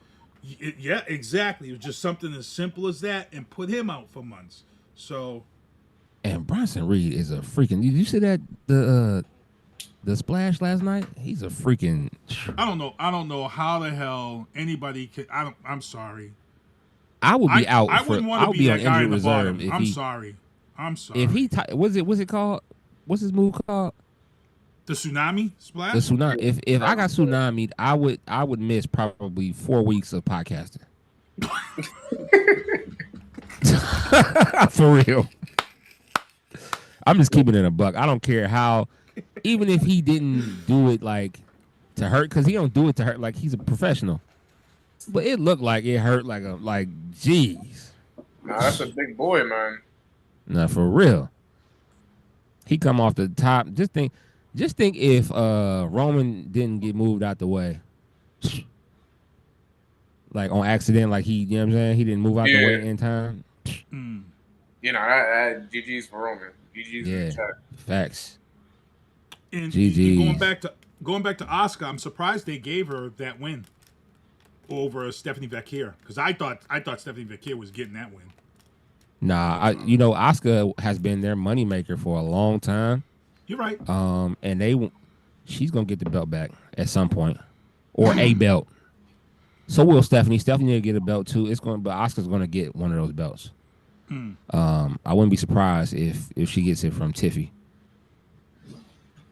[SPEAKER 8] Yeah, exactly. It was just something as simple as that, and put him out for months. So.
[SPEAKER 7] And Bronson Reed is a freaking. Did you see that the splash last night? He's a freaking.
[SPEAKER 8] I don't know how the hell anybody could. I'm sorry.
[SPEAKER 7] I would be out.
[SPEAKER 8] I wouldn't want to be on injured reserve. I'm sorry.
[SPEAKER 7] If he what's it called? What's his move called?
[SPEAKER 8] The tsunami splash.
[SPEAKER 7] The tsunami. If I got tsunami'd, I would miss probably 4 weeks of podcasting. For real. I'm just keeping it a buck. I don't care how. Even if he didn't do it like to hurt, because he don't do it to hurt, like he's a professional. But it looked like it hurt like geez.
[SPEAKER 9] Nah, that's a big boy, man.
[SPEAKER 7] Nah, for real. He come off the top. Just think if Roman didn't get moved out the way. Like on accident, like he, you know what I'm saying? He didn't move out the way in time.
[SPEAKER 9] GG's for Roman. GG's for the chat.
[SPEAKER 7] Facts.
[SPEAKER 8] And going back to Asuka, I'm surprised they gave her that win over Stephanie Vacquier, because I thought Stephanie Vacquier was getting that win.
[SPEAKER 7] Nah, Asuka has been their moneymaker for a long time.
[SPEAKER 8] You're right.
[SPEAKER 7] And she's gonna get the belt back at some point, or a belt. So will Stephanie. Stephanie will get a belt too. But Asuka's gonna get one of those belts. I wouldn't be surprised if she gets it from Tiffy.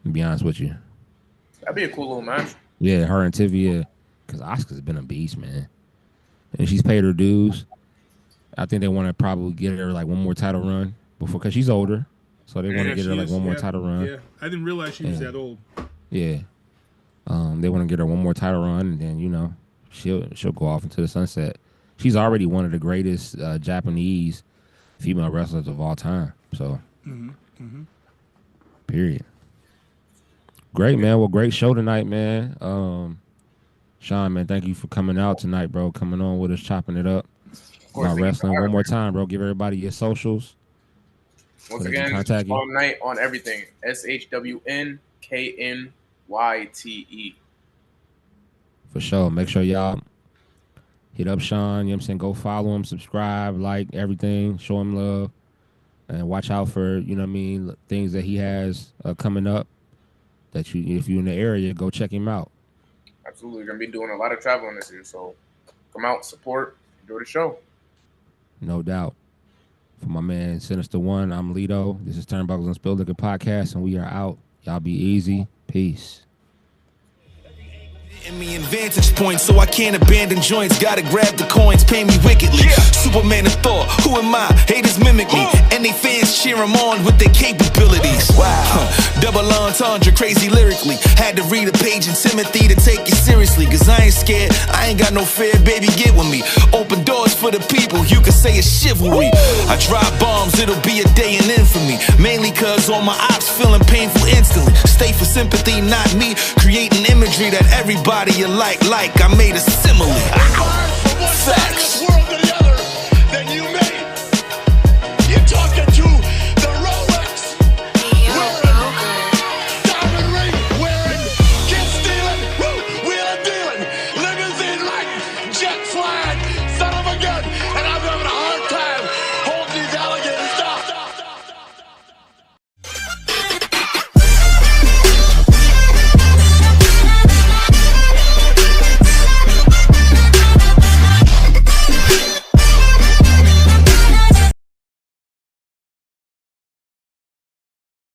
[SPEAKER 7] To be honest with you,
[SPEAKER 9] that'd be a cool little match.
[SPEAKER 7] Yeah, her and Tiffy. Yeah, because Asuka's been a beast, man, and she's paid her dues. I think they want to probably get her like one more title run before, because she's older, so they want to get her like one more title run.
[SPEAKER 8] Yeah, I didn't realize she was that old.
[SPEAKER 7] Yeah, they want to get her one more title run, and then she'll go off into the sunset. she's already one of the greatest Japanese female wrestlers of all time. So, period. Great, man. Well, great show tonight, man. Shawn, man, thank you for coming out tonight, bro. Coming on with us, chopping it up about wrestling. One more time, bro. Give everybody your socials.
[SPEAKER 9] Once again, Shawn Knyte on everything. SHWNKNYTE.
[SPEAKER 7] For sure. Make sure y'all hit up Shawn. You know what I'm saying? Go follow him, subscribe, like everything, show him love, and watch out for, you know what I mean, things that he has coming up. That you, if you're in the area, go check him out.
[SPEAKER 9] Absolutely. We're going to be doing a lot of traveling this year. So come out, support, enjoy the show.
[SPEAKER 7] No doubt. For my man Sinista1, I'm Lito. This is Turnbuckles and Spilt podcast, and we are out. Y'all be easy. Peace.
[SPEAKER 6] In me in vantage point, so I can't abandon joints. Gotta grab the coins, pay me wickedly. Superman of Thor, who am I? Haters mimic me, and they fans cheer him on with their capabilities. Wow, double entendre, crazy lyrically. Had to read a page in Timothy to take you seriously. Cause I ain't scared, I ain't got no fear, baby, get with me. Open doors for the people, you can say it's chivalry. I drop bombs, it'll be a day in infamy. Mainly cause all my ops feeling painful instantly. Stay for sympathy, not me. Creating imagery that everybody you like I made a simile. Facts.